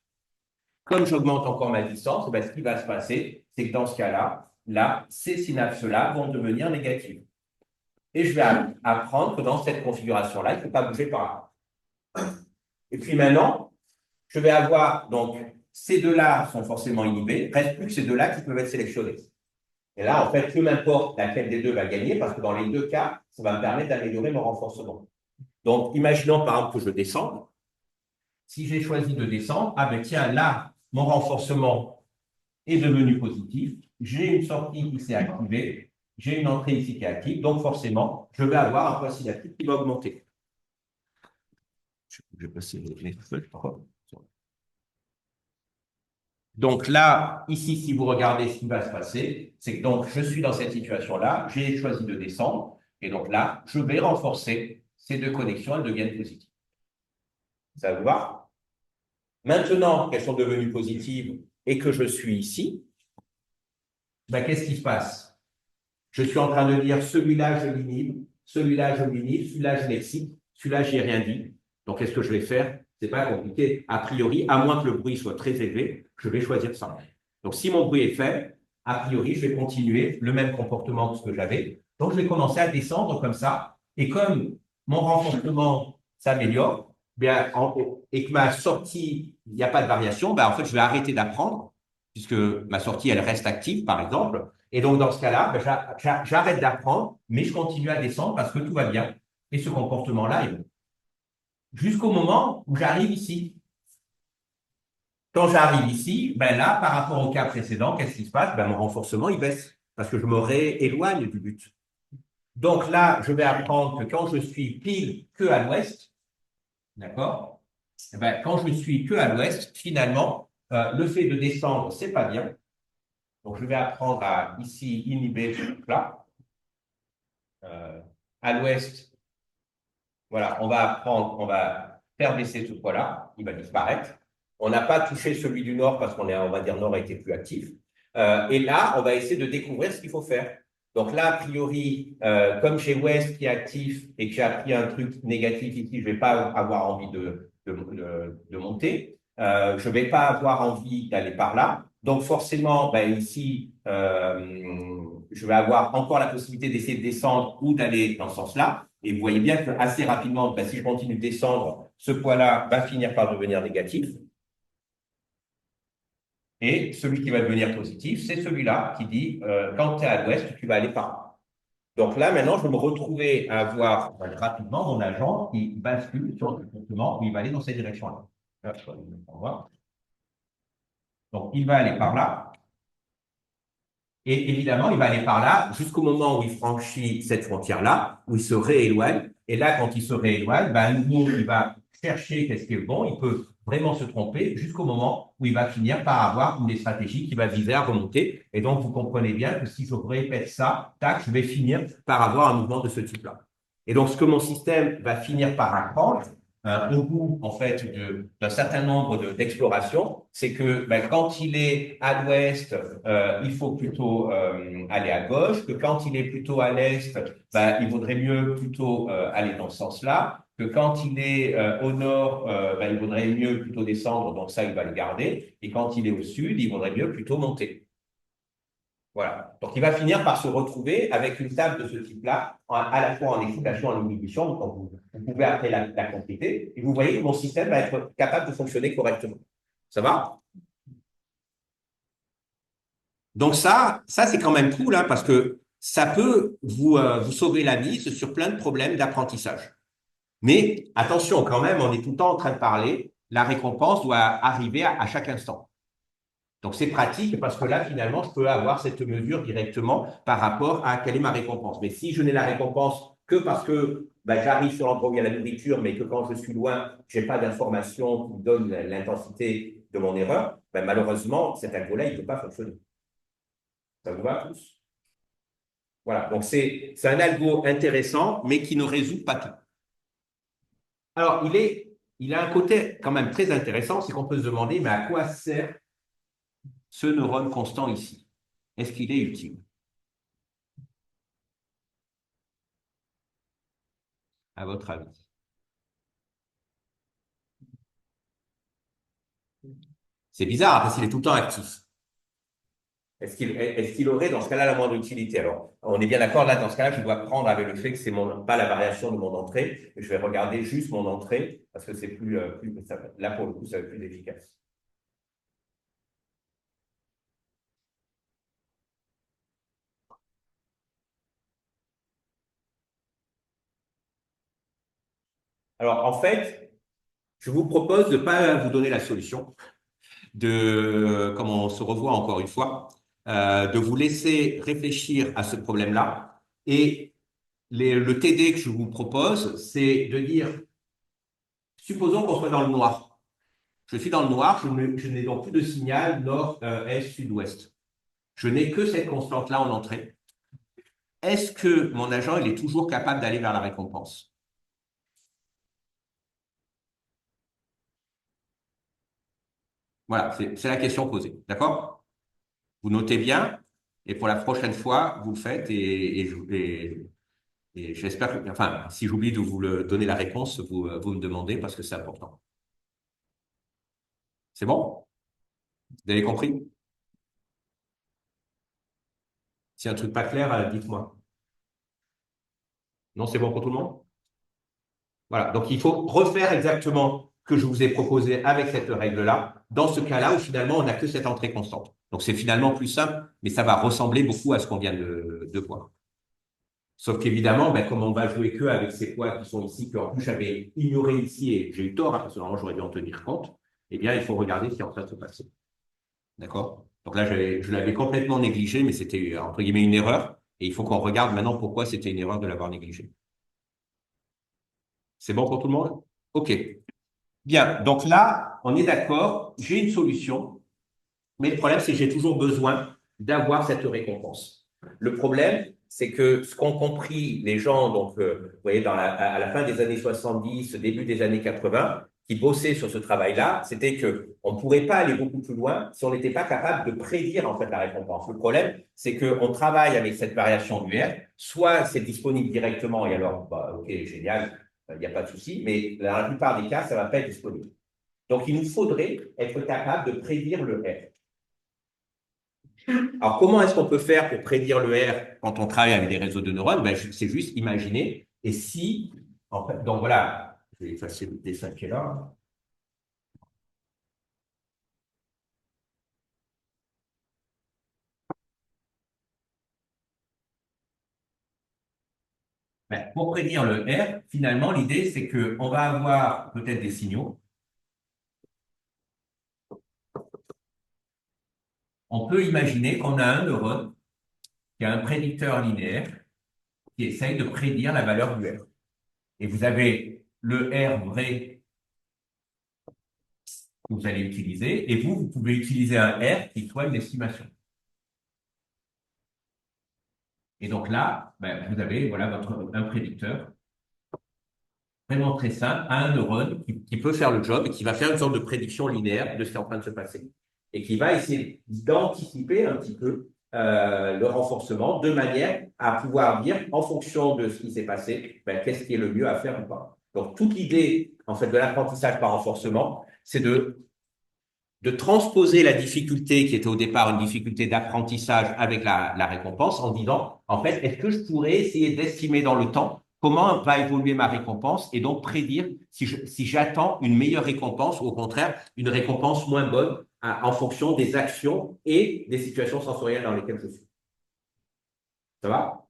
Comme j'augmente encore ma distance, ce qui va se passer, c'est que dans ce cas-là, ces synapses-là vont devenir négatives. Et je vais apprendre que dans cette configuration-là, il ne faut pas bouger par là. Et puis maintenant, je vais avoir, donc, ces deux-là sont forcément inhibés, il ne reste plus que ces deux-là qui peuvent être sélectionnés. Et là, en fait, peu m'importe laquelle des deux va gagner, parce que dans les deux cas, ça va me permettre d'améliorer mon renforcement. Donc, imaginons par exemple que je descende. si j'ai choisi de descendre, ah ben tiens, là, mon renforcement est devenu positif, j'ai une sortie qui s'est activée, j'ai une entrée ici qui est active, donc forcément, je vais avoir un poids oscillatif qui va augmenter. Je vais passer les feuilles. Donc là, ici, si vous regardez ce qui va se passer, c'est que donc je suis dans cette situation-là, j'ai choisi de descendre, et donc là, je vais renforcer ces deux connexions, elles deviennent positives. Ça vous va? Maintenant qu'elles sont devenues positives et que je suis ici, ben, qu'est-ce qui se passe? Je suis en train de dire celui-là, je l'inhibe, celui-là, je l'inhibe, celui-là, je l'excite, celui-là, j'ai rien dit. Donc, qu'est-ce que je vais faire? C'est pas compliqué. A priori, à moins que le bruit soit très élevé, je vais choisir ça. Donc, si mon bruit est faible, a priori, je vais continuer le même comportement que ce que j'avais. Donc, je vais commencer à descendre comme ça. Et comme mon renforcement s'améliore, bien, et que ma sortie, il n'y a pas de variation, ben, en fait, je vais arrêter d'apprendre, puisque ma sortie, elle reste active, par exemple. Et donc, dans ce cas-là, ben, j'arrête d'apprendre, mais je continue à descendre parce que tout va bien. Et ce comportement-là est bon. Jusqu'au moment où j'arrive ici. Quand j'arrive ici, ben là, par rapport au cas précédent, qu'est-ce qui se passe? Ben, mon renforcement, il baisse parce que je me rééloigne du but. Donc là, je vais apprendre que quand je suis pile que à l'ouest, d'accord? Eh ben, quand je suis que à l'ouest, finalement, le fait de descendre, c'est pas bien. Donc, je vais apprendre à ici inhiber ce truc-là. À l'ouest, voilà, on va apprendre, on va faire baisser ce poids-là, il va disparaître. On n'a pas touché celui du nord parce on va dire, nord a été plus actif. Et là, on va essayer de découvrir ce qu'il faut faire. Donc là, a priori, comme chez Ouest qui est actif et que j'ai appris un truc négatif ici, je ne vais pas avoir envie de monter. Je ne vais pas avoir envie d'aller par là. Donc forcément, ben ici, je vais avoir encore la possibilité d'essayer de descendre ou d'aller dans ce sens-là. Et vous voyez bien que assez rapidement, ben, si je continue de descendre, ce poids-là va finir par devenir négatif. Et celui qui va devenir positif, c'est celui-là qui dit quand tu es à l'ouest, tu vas aller par là. Donc là, maintenant, je vais me retrouver à avoir rapidement mon agent qui bascule sur le comportement où il va aller dans cette direction-là. Donc, il va aller par là. Et évidemment, il va aller par là jusqu'au moment où il franchit cette frontière-là, où il se rééloigne. Et là, quand il se rééloigne, ben, à nouveau, il va chercher qu'est-ce qui est bon. Il peut vraiment se tromper jusqu'au moment où il va finir par avoir une des stratégies qui va viser à remonter. Et donc, vous comprenez bien que si je répète ça, tac, je vais finir par avoir un mouvement de ce type-là. Et donc, ce que mon système va finir par apprendre, au bout en fait d'un certain nombre d'explorations, c'est que ben, quand il est à l'ouest, il faut plutôt aller à gauche, que quand il est plutôt à l'est, ben, il vaudrait mieux plutôt aller dans ce sens-là, que quand il est au nord, ben, il vaudrait mieux plutôt descendre, donc ça il va le garder, et quand il est au sud, il vaudrait mieux plutôt monter. Voilà. Donc, il va finir par se retrouver avec une table de ce type-là, à la fois en excitation et en inhibition. Donc, vous pouvez après la compléter et vous voyez que mon système va être capable de fonctionner correctement. Ça va? Donc, ça c'est quand même cool, hein, parce que ça peut vous sauver la vie sur plein de problèmes d'apprentissage. Mais attention, quand même, on est tout le temps en train de parler. La récompense doit arriver à chaque instant. Donc, c'est pratique parce que là, finalement, je peux avoir cette mesure directement par rapport à quelle est ma récompense. Mais si je n'ai la récompense que parce que ben, j'arrive sur l'endroit où il y a la nourriture, mais que quand je suis loin, je n'ai pas d'information qui me donne l'intensité de mon erreur, ben, malheureusement, cet algo-là, il ne peut pas fonctionner. Ça vous va tous? Voilà. Donc, c'est un algo intéressant, mais qui ne résout pas tout. Alors, il a un côté quand même très intéressant, c'est qu'on peut se demander, mais à quoi sert ce neurone constant ici? Est-ce qu'il est utile? À votre avis? C'est bizarre parce qu'il est tout le temps actif. Est-ce qu'il aurait dans ce cas-là la moindre utilité? Alors, on est bien d'accord, là, dans ce cas-là, je dois prendre avec le fait que c'est pas la variation de mon entrée, et je vais regarder juste mon entrée, parce que c'est là, pour le coup, ça va être plus efficace. Alors, en fait, je vous propose de ne pas vous donner la solution, comme on se revoit encore une fois, de vous laisser réfléchir à ce problème-là. Et le TD que je vous propose, c'est de dire, supposons qu'on soit dans le noir. Je suis dans le noir, je n'ai donc plus de signal nord, est, sud, ouest. Je n'ai que cette constante-là en entrée. Est-ce que mon agent, il est toujours capable d'aller vers la récompense? Voilà, c'est la question posée. D'accord? Vous notez bien, et pour la prochaine fois, vous le faites, et j'espère que, enfin, si j'oublie de vous donner la réponse, vous me demandez parce que c'est important. C'est bon? Vous avez compris? Si un truc pas clair, dites-moi. Non, c'est bon pour tout le monde? Voilà. Donc, il faut refaire exactement ce que je vous ai proposé avec cette règle-là, dans ce cas-là où finalement, on n'a que cette entrée constante. Donc, c'est finalement plus simple, mais ça va ressembler beaucoup à ce qu'on vient de voir. Sauf qu'évidemment, ben, comme on va jouer que avec ces poids qui sont ici, qu'en plus j'avais ignoré ici et j'ai eu tort, hein, parce que normalement j'aurais dû en tenir compte, eh bien, il faut regarder ce qui est en train de se passer. D'accord? Donc là, je l'avais complètement négligé, mais c'était, entre guillemets, une erreur. Et il faut qu'on regarde maintenant pourquoi c'était une erreur de l'avoir négligé. C'est bon pour tout le monde? OK. Bien. Donc là, on est d'accord, j'ai une solution, mais le problème, c'est que j'ai toujours besoin d'avoir cette récompense. Le problème, c'est que ce qu'ont compris les gens, donc, vous voyez, à la fin des années 70, début des années 80, qui bossaient sur ce travail-là, c'était que on ne pourrait pas aller beaucoup plus loin si on n'était pas capable de prédire en fait la récompense. Le problème, c'est qu'on travaille avec cette variation UR, soit c'est disponible directement et alors, bah, ok, génial, il n'y a pas de souci, mais dans la plupart des cas, ça ne va pas être disponible. Donc, il nous faudrait être capable de prédire le R. Alors, comment est-ce qu'on peut faire pour prédire le R quand on travaille avec des réseaux de neurones? Ben, c'est juste imaginer. Et si, en fait, donc voilà, je vais effacer le dessin qui est là. Ben, pour prédire le R, finalement, l'idée, c'est qu'on va avoir peut-être des signaux. On peut imaginer qu'on a un neurone qui a un prédicteur linéaire qui essaye de prédire la valeur du R. Et vous avez le R vrai que vous allez utiliser, et vous pouvez utiliser un R qui soit une estimation. Et donc là, ben, vous avez voilà, un prédicteur vraiment très simple à un neurone qui peut faire le job et qui va faire une sorte de prédiction linéaire de ce qui est en train de se passer. Et qui va essayer d'anticiper un petit peu le renforcement de manière à pouvoir dire, en fonction de ce qui s'est passé, ben, qu'est-ce qui est le mieux à faire ou pas. Donc, toute l'idée, en fait, de l'apprentissage par renforcement, c'est de transposer la difficulté qui était au départ une difficulté d'apprentissage avec la récompense en disant, en fait, est-ce que je pourrais essayer d'estimer dans le temps comment va évoluer ma récompense et donc prédire si j'attends une meilleure récompense ou au contraire une récompense moins bonne en fonction des actions et des situations sensorielles dans lesquelles je suis. Ça va?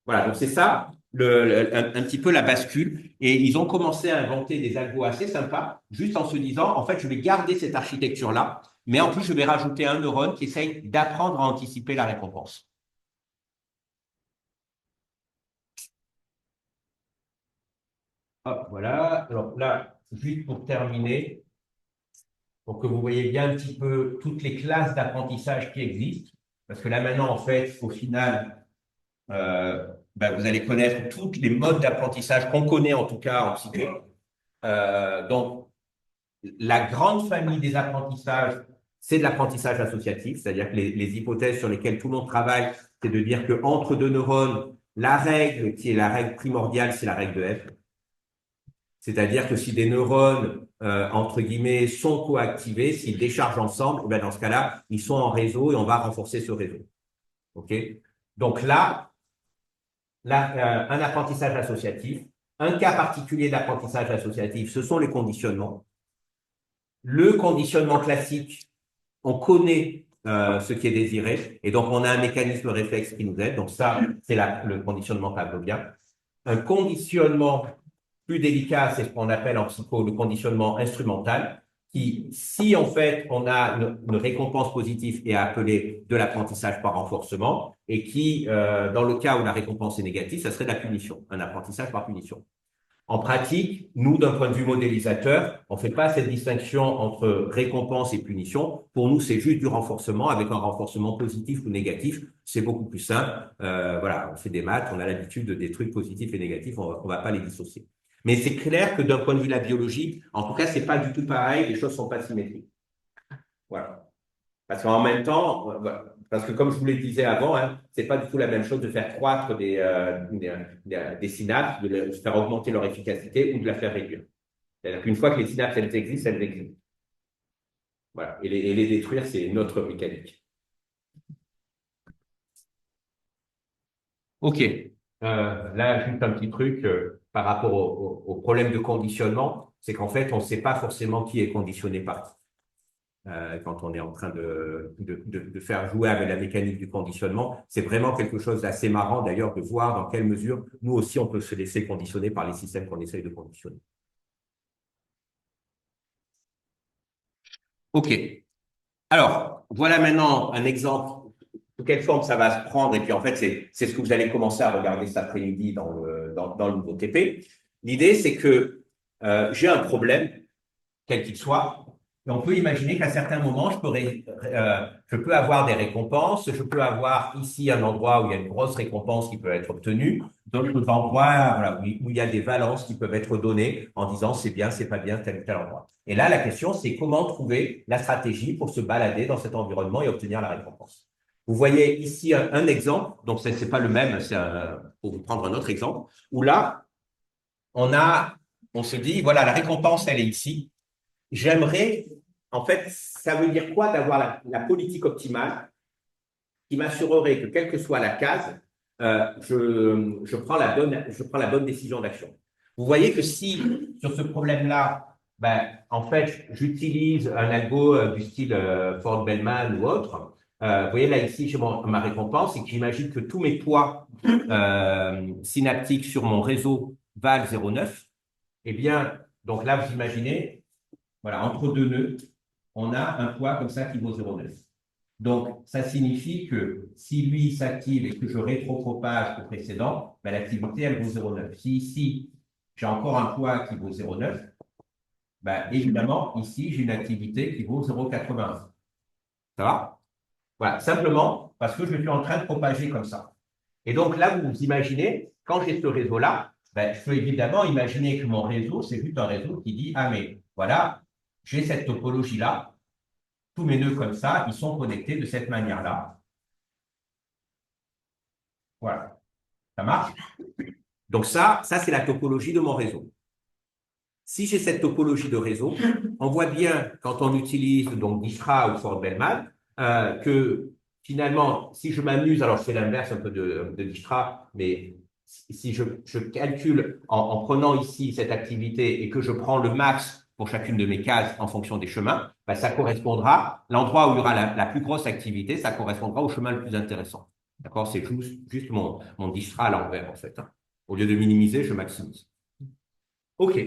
Voilà, donc c'est ça, un petit peu la bascule. Et ils ont commencé à inventer des algos assez sympas, juste en se disant, en fait, je vais garder cette architecture-là, mais en plus, je vais rajouter un neurone qui essaye d'apprendre à anticiper la récompense. Hop, voilà. Alors là, juste pour terminer, pour que vous voyez bien un petit peu toutes les classes d'apprentissage qui existent, parce que là maintenant, en fait, au final, ben, vous allez connaître tous les modes d'apprentissage qu'on connaît en tout cas en psycho. Donc, la grande famille des apprentissages, c'est de l'apprentissage associatif, c'est-à-dire que les hypothèses sur lesquelles tout le monde travaille, c'est de dire qu'entre deux neurones, la règle qui est la règle primordiale, c'est la règle de F. C'est-à-dire que si des neurones, entre guillemets, sont coactivés, s'ils déchargent ensemble, eh ben dans ce cas-là, ils sont en réseau et on va renforcer ce réseau. OK? Donc là, un apprentissage associatif, un cas particulier d'apprentissage associatif, ce sont les conditionnements. Le conditionnement classique, on connaît ce qui est désiré, et donc on a un mécanisme réflexe qui nous aide. Donc ça, c'est le conditionnement pavlovien. Un conditionnement plus délicat, c'est ce qu'on appelle en psycho le conditionnement instrumental, qui, si en fait on a une récompense positive, est appelé de l'apprentissage par renforcement, et qui, dans le cas où la récompense est négative, ça serait de la punition, un apprentissage par punition. En pratique, nous, d'un point de vue modélisateur, on ne fait pas cette distinction entre récompense et punition. Pour nous, c'est juste du renforcement avec un renforcement positif ou négatif. C'est beaucoup plus simple. Voilà, on fait des maths, on a l'habitude des trucs positifs et négatifs, on va pas les dissocier. Mais c'est clair que d'un point de vue de la biologie, en tout cas, c'est pas du tout pareil, les choses sont pas symétriques. Voilà. Parce qu'en même temps, parce que comme je vous le disais avant, hein, c'est pas du tout la même chose de faire croître des synapses, de faire augmenter leur efficacité ou de la faire réduire. C'est-à-dire qu'une fois que les synapses, elles existent, elles existent. Voilà. Et les détruire, c'est une autre mécanique. OK. Là, juste un petit truc par rapport au problème de conditionnement, c'est qu'en fait, on ne sait pas forcément qui est conditionné par qui. Quand on est en train de faire jouer avec la mécanique du conditionnement. C'est vraiment quelque chose d'assez marrant d'ailleurs de voir dans quelle mesure nous aussi on peut se laisser conditionner par les systèmes qu'on essaye de conditionner. OK. Alors, voilà maintenant un exemple de quelle forme ça va se prendre. Et puis en fait, c'est ce que vous allez commencer à regarder cet après-midi dans le nouveau TP. L'idée, c'est que j'ai un problème, quel qu'il soit. Et on peut imaginer qu'à certains moments, je peux avoir des récompenses. Je peux avoir ici un endroit où il y a une grosse récompense qui peut être obtenue. D'autres endroits voilà, où il y a des valences qui peuvent être données en disant c'est bien, c'est pas bien, tel ou tel endroit. Et là, la question, c'est comment trouver la stratégie pour se balader dans cet environnement et obtenir la récompense. Vous voyez ici un exemple. Donc, c'est pas le même, c'est pour vous prendre un autre exemple, où là, on se dit, voilà, la récompense, elle est ici. J'aimerais, en fait, ça veut dire quoi d'avoir la politique optimale qui m'assurerait que, quelle que soit la case, je prends la bonne décision d'action. Vous voyez que si, sur ce problème-là, ben, en fait, j'utilise un algo du style Ford-Bellman ou autre, vous voyez là, ici, j'ai ma récompense et que j'imagine que tous mes poids synaptiques sur mon réseau valent 0,9, eh bien, donc là, vous imaginez, voilà, entre deux nœuds, on a un poids comme ça qui vaut 0,9. Donc, ça signifie que si lui s'active et que je rétropropage au précédent, ben, l'activité, elle vaut 0,9. Si ici, j'ai encore un poids qui vaut 0,9, ben, évidemment, ici, j'ai une activité qui vaut 0,81. Ça va? Voilà, simplement parce que je suis en train de propager comme ça. Et donc là, vous imaginez, quand j'ai ce réseau-là, ben, je peux évidemment imaginer que mon réseau, c'est juste un réseau qui dit, ah mais voilà, j'ai cette topologie-là, tous mes nœuds comme ça, ils sont connectés de cette manière-là. Voilà, ça marche? Donc ça c'est la topologie de mon réseau. Si j'ai cette topologie de réseau, on voit bien quand on utilise donc Dijkstra ou Ford-Bellman que finalement, si je m'amuse, alors je fais l'inverse un peu de Dijkstra, mais si je calcule en prenant ici cette activité et que je prends le max pour chacune de mes cases en fonction des chemins, ben, ça correspondra, l'endroit où il y aura la plus grosse activité, ça correspondra au chemin le plus intéressant. D'accord? C'est juste mon Dijkstra à l'envers, en fait. Hein. Au lieu de minimiser, je maximise. OK.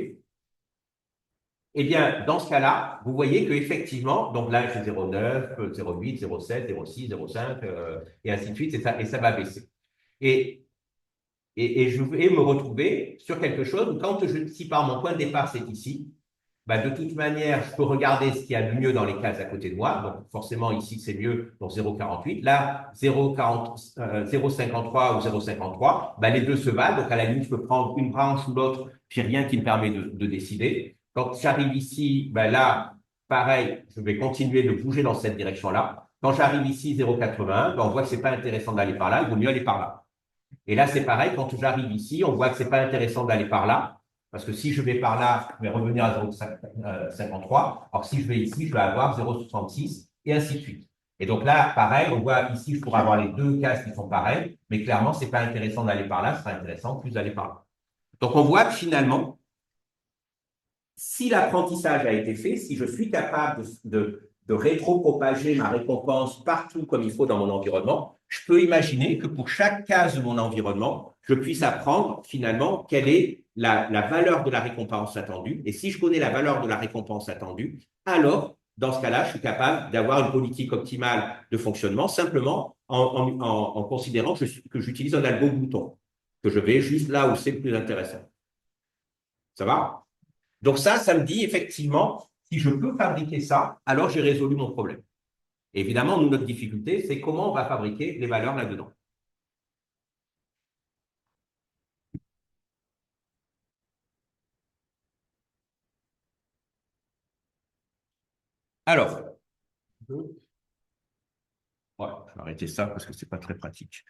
Eh bien, dans ce cas-là, vous voyez qu'effectivement, donc là, j'ai 0,9, 0,8, 0,7, 0,6, 0,5, et ainsi de suite, et ça va baisser. Et je vais me retrouver sur quelque chose où quand si par mon point de départ, c'est ici, bah, de toute manière, je peux regarder ce qu'il y a de mieux dans les cases à côté de moi. Donc, forcément, ici, c'est mieux, donc 0,48. Là, 0,53 ou 0,53, bah, les deux se valent. Donc, à la limite, je peux prendre une branche ou l'autre, puis rien qui me permet de décider. Quand j'arrive ici, bah, là, pareil, je vais continuer de bouger dans cette direction-là. Quand j'arrive ici, 0,81, bah, on voit que c'est pas intéressant d'aller par là, il vaut mieux aller par là. Et là, c'est pareil, quand j'arrive ici, on voit que c'est pas intéressant d'aller par là. Parce que si je vais par là, je vais revenir à 0,53. Alors, si je vais ici, je vais avoir 0,66 et ainsi de suite. Et donc là, pareil, on voit ici, je pourrais avoir les deux cases qui sont pareilles, mais clairement, c'est pas intéressant d'aller par là, ce sera intéressant plus d'aller par là. Donc, on voit que finalement, si l'apprentissage a été fait, si je suis capable de rétropropager ma récompense partout comme il faut dans mon environnement, je peux imaginer que pour chaque case de mon environnement, je puisse apprendre finalement quelle est la valeur de la récompense attendue. Et si je connais la valeur de la récompense attendue, alors, dans ce cas-là, je suis capable d'avoir une politique optimale de fonctionnement simplement en considérant que j'utilise un algo bouton, que je vais juste là où c'est le plus intéressant. Ça va? Donc ça me dit effectivement, si je peux fabriquer ça, alors j'ai résolu mon problème. Et évidemment, nous, notre difficulté, c'est comment on va fabriquer les valeurs là-dedans. Alors, ouais, je vais arrêter ça parce que c'est pas très pratique.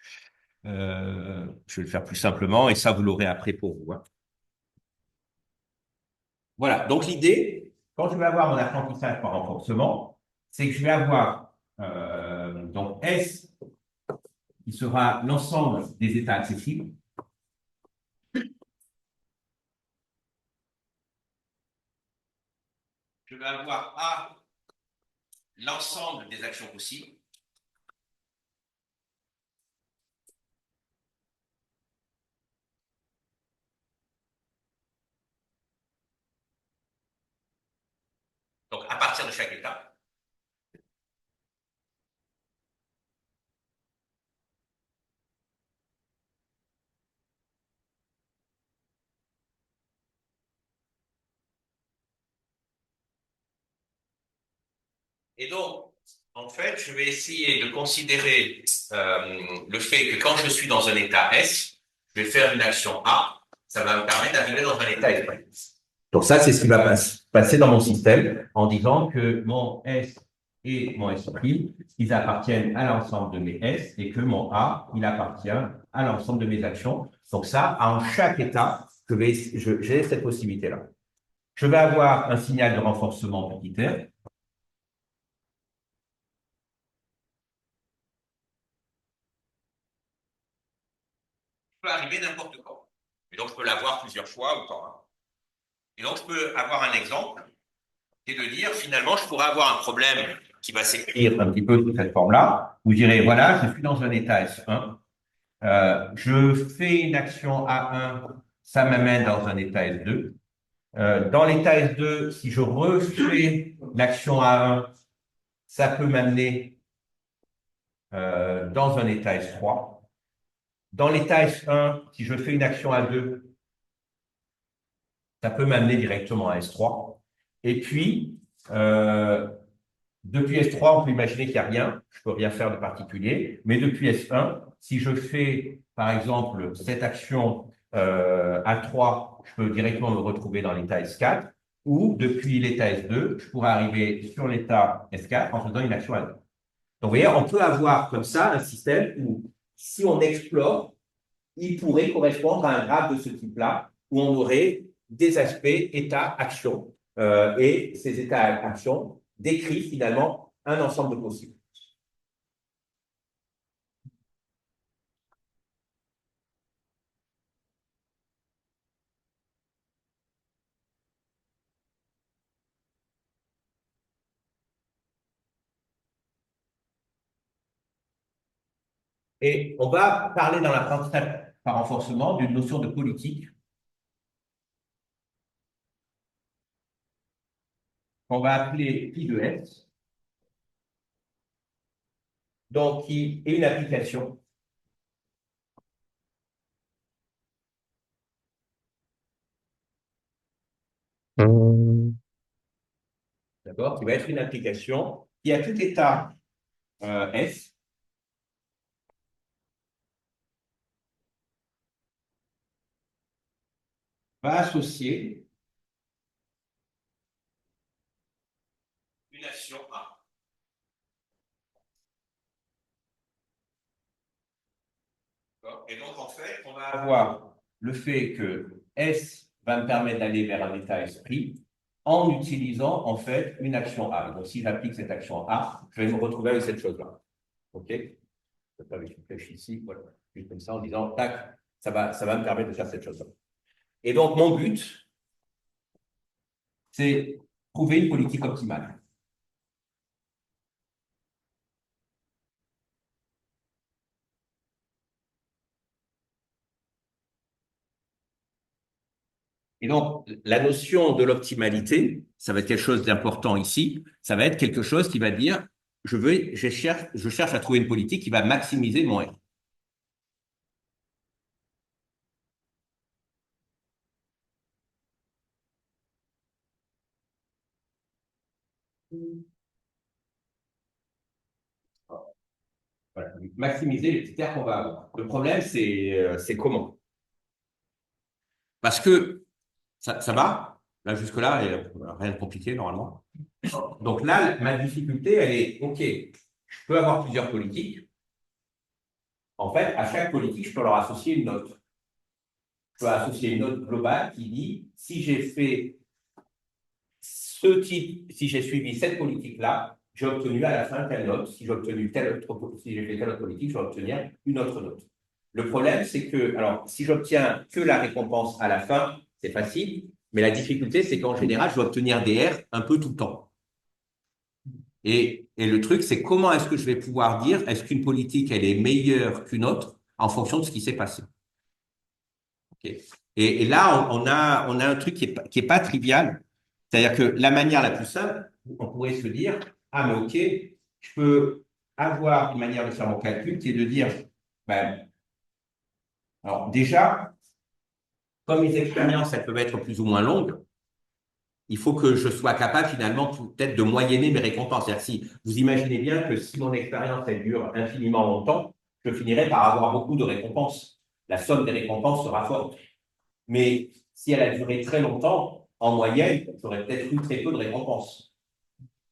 Je vais le faire plus simplement et ça, vous l'aurez après pour vous, hein. Voilà, donc l'idée, quand je vais avoir mon apprentissage par renforcement, c'est que je vais avoir donc S qui sera l'ensemble des états accessibles. Je vais avoir A l'ensemble des actions possibles. Donc, à partir de chaque état. Et donc, en fait, je vais essayer de considérer le fait que quand je suis dans un état S, je vais faire une action A, ça va me permettre d'arriver dans un état S'. Donc ça, c'est ce qui va passer dans mon système en disant que mon S et mon S', ils appartiennent à l'ensemble de mes S et que mon A, il appartient à l'ensemble de mes actions. Donc ça, en chaque état, j'ai cette possibilité-là. Je vais avoir un signal de renforcement petit r. Peut arriver n'importe quand. Et donc, je peux l'avoir plusieurs fois ou pas. Et donc, je peux avoir un exemple et de dire, finalement, je pourrais avoir un problème qui va s'écrire un petit peu sous cette forme-là. Vous direz, voilà, je suis dans un état S1. Je fais une action A1, ça m'amène dans un état S2. Dans l'état S2, si je refais l'action A1, ça peut m'amener dans un état S3. Dans l'état S1, si je fais une action A2, ça peut m'amener directement à S3. Et puis, depuis S3, on peut imaginer qu'il n'y a rien, je ne peux rien faire de particulier, mais depuis S1, si je fais, par exemple, cette action A3, je peux directement me retrouver dans l'état S4, ou depuis l'état S2, je pourrais arriver sur l'état S4 en faisant une action A2. Donc, vous voyez, on peut avoir comme ça un système où, si on explore, il pourrait correspondre à un graphe de ce type-là, où on aurait des aspects état-action. Et ces états-actions décrivent finalement un ensemble de possibles. Et on va parler dans l'apprentissage par renforcement d'une notion de politique qu'on va appeler I de S, donc qui est une application d'abord, qui va être une application qui a tout état S va associer une action A. Et donc, en fait, on va avoir le fait que S va me permettre d'aller vers un état esprit en utilisant, en fait, une action A. Donc, si j'applique cette action A, je vais me retrouver avec cette chose-là. OK? Je vais faire avec une flèche ici, voilà. Juste comme ça, en disant, tac, ça va me permettre de faire cette chose-là. Et donc, mon but, c'est trouver une politique optimale. Et donc, la notion de l'optimalité, ça va être quelque chose d'important ici. Ça va être quelque chose qui va dire, je cherche à trouver une politique qui va maximiser mon R. Voilà. Maximiser les critères qu'on va avoir. Le problème, c'est comment? Parce que ça va, là jusque-là, il y a rien de compliqué normalement. Donc là, ma difficulté, elle est, OK, je peux avoir plusieurs politiques. En fait, à chaque politique, je peux leur associer une note. Je peux associer une note globale qui dit, si j'ai fait ce type, si j'ai suivi cette politique-là, j'ai obtenu à la fin telle note. Si j'ai obtenu si j'ai fait telle autre politique, je vais obtenir une autre note. Le problème, c'est que, alors, si j'obtiens que la récompense à la fin, c'est facile, mais la difficulté, c'est qu'en général, je vais obtenir des R un peu tout le temps. Et le truc, c'est comment est-ce que je vais pouvoir dire, est-ce qu'une politique, elle est meilleure qu'une autre en fonction de ce qui s'est passé. Okay. Et là, on a un truc qui est pas trivial. C'est-à-dire que la manière la plus simple, on pourrait se dire, ah, mais OK, je peux avoir une manière de faire mon calcul qui est de dire, ben, alors déjà, comme les expériences, elles peuvent être plus ou moins longues, il faut que je sois capable finalement peut-être de moyenner mes récompenses. C'est-à-dire si vous imaginez bien que si mon expérience elle dure infiniment longtemps, je finirai par avoir beaucoup de récompenses. La somme des récompenses sera forte. Mais si elle a duré très longtemps, en moyenne, j'aurais peut-être eu très peu de récompenses.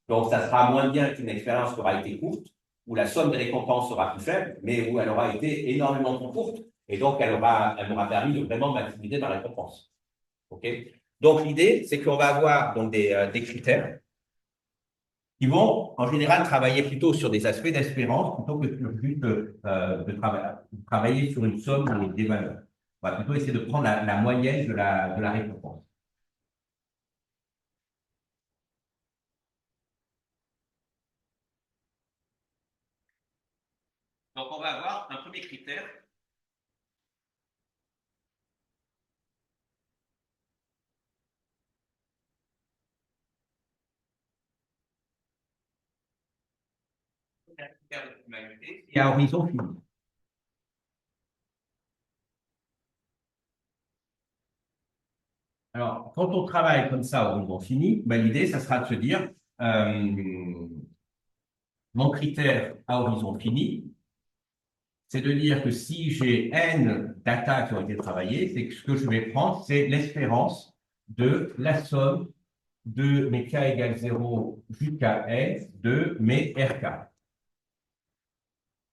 Donc ça sera moins bien qu'une expérience qui aura été courte, où la somme des récompenses sera plus faible, mais où elle aura été énormément plus courte. Et donc elle m'aura permis de vraiment maximiser ma récompense. Okay. Donc, l'idée, c'est qu'on va avoir donc, des critères qui vont, en général, travailler plutôt sur des aspects d'espérance plutôt que sur juste travailler sur une somme des valeurs. On va plutôt essayer de prendre la moyenne de la récompense. Donc, on va avoir un premier critère. Un critère d'optimalité qui est à horizon fini. Alors, quand on travaille comme ça à horizon fini, ben, l'idée, ça sera de se dire, euh, mon critère à horizon fini, c'est de dire que si j'ai N data qui ont été travaillées, c'est que ce que je vais prendre, c'est l'espérance de la somme de mes K égale 0 jusqu'à N de mes RK.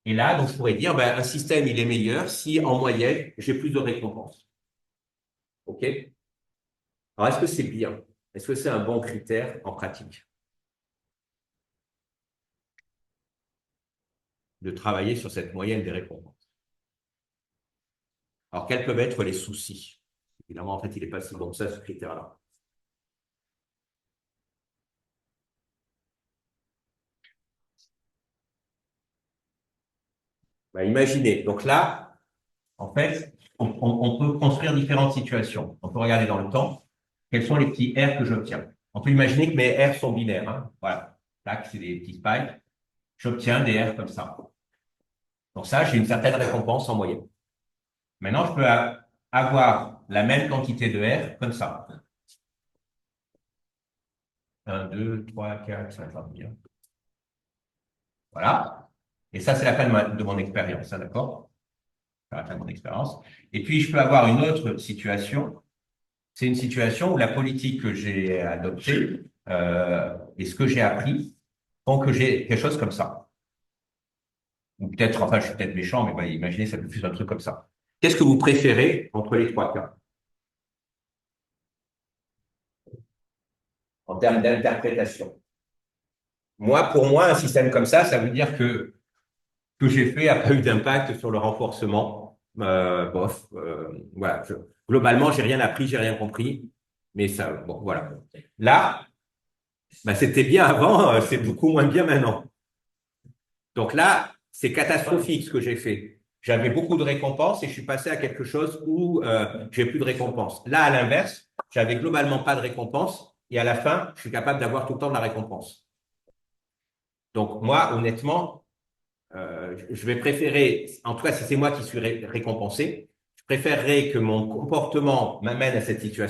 Et là, donc, je pourrais dire, ben, un système, il est meilleur si, en moyenne, j'ai plus de récompenses. OK? Alors, est-ce que c'est bien? Est-ce que c'est un bon critère en pratique de travailler sur cette moyenne des récompenses? Alors, quels peuvent être les soucis? Évidemment, en fait, il n'est pas si bon que ça, ce critère-là. Ben, imaginez. Donc là, en fait, on peut construire différentes situations. On peut regarder dans le temps quels sont les petits R que j'obtiens. On peut imaginer que mes R sont binaires. Hein. Voilà. Tac, c'est des petits spikes. J'obtiens des R comme ça. Donc ça, j'ai une certaine récompense en moyenne. Maintenant, je peux avoir la même quantité de R comme ça. 1, 2, 3, 4, 5, bien. Voilà. Et ça, c'est la fin de mon expérience, hein, d'accord? C'est la fin de mon expérience. Et puis, je peux avoir une autre situation. C'est une situation où la politique que j'ai adoptée et ce que j'ai appris font que j'ai quelque chose comme ça. Ou peut-être, enfin, je suis peut-être méchant, mais voilà, imaginez, ça peut plus un truc comme ça. Qu'est-ce que vous préférez entre les trois cas en termes d'interprétation? Moi, pour moi, un système comme ça veut dire que ce que j'ai fait n'a pas eu d'impact sur le renforcement. Bof, voilà. Globalement, j'ai rien appris, j'ai rien compris. Mais ça, bon, voilà. Là, bah, c'était bien avant, c'est beaucoup moins bien maintenant. Donc là, c'est catastrophique ce que j'ai fait. j'avais beaucoup de récompenses et je suis passé à quelque chose où j'ai plus de récompenses. Là, à l'inverse, j'avais globalement pas de récompense et à la fin, je suis capable d'avoir tout le temps de la récompense. Donc moi, honnêtement, je vais préférer, en tout cas si c'est moi qui suis récompensé, je préférerais que mon comportement m'amène à cette situation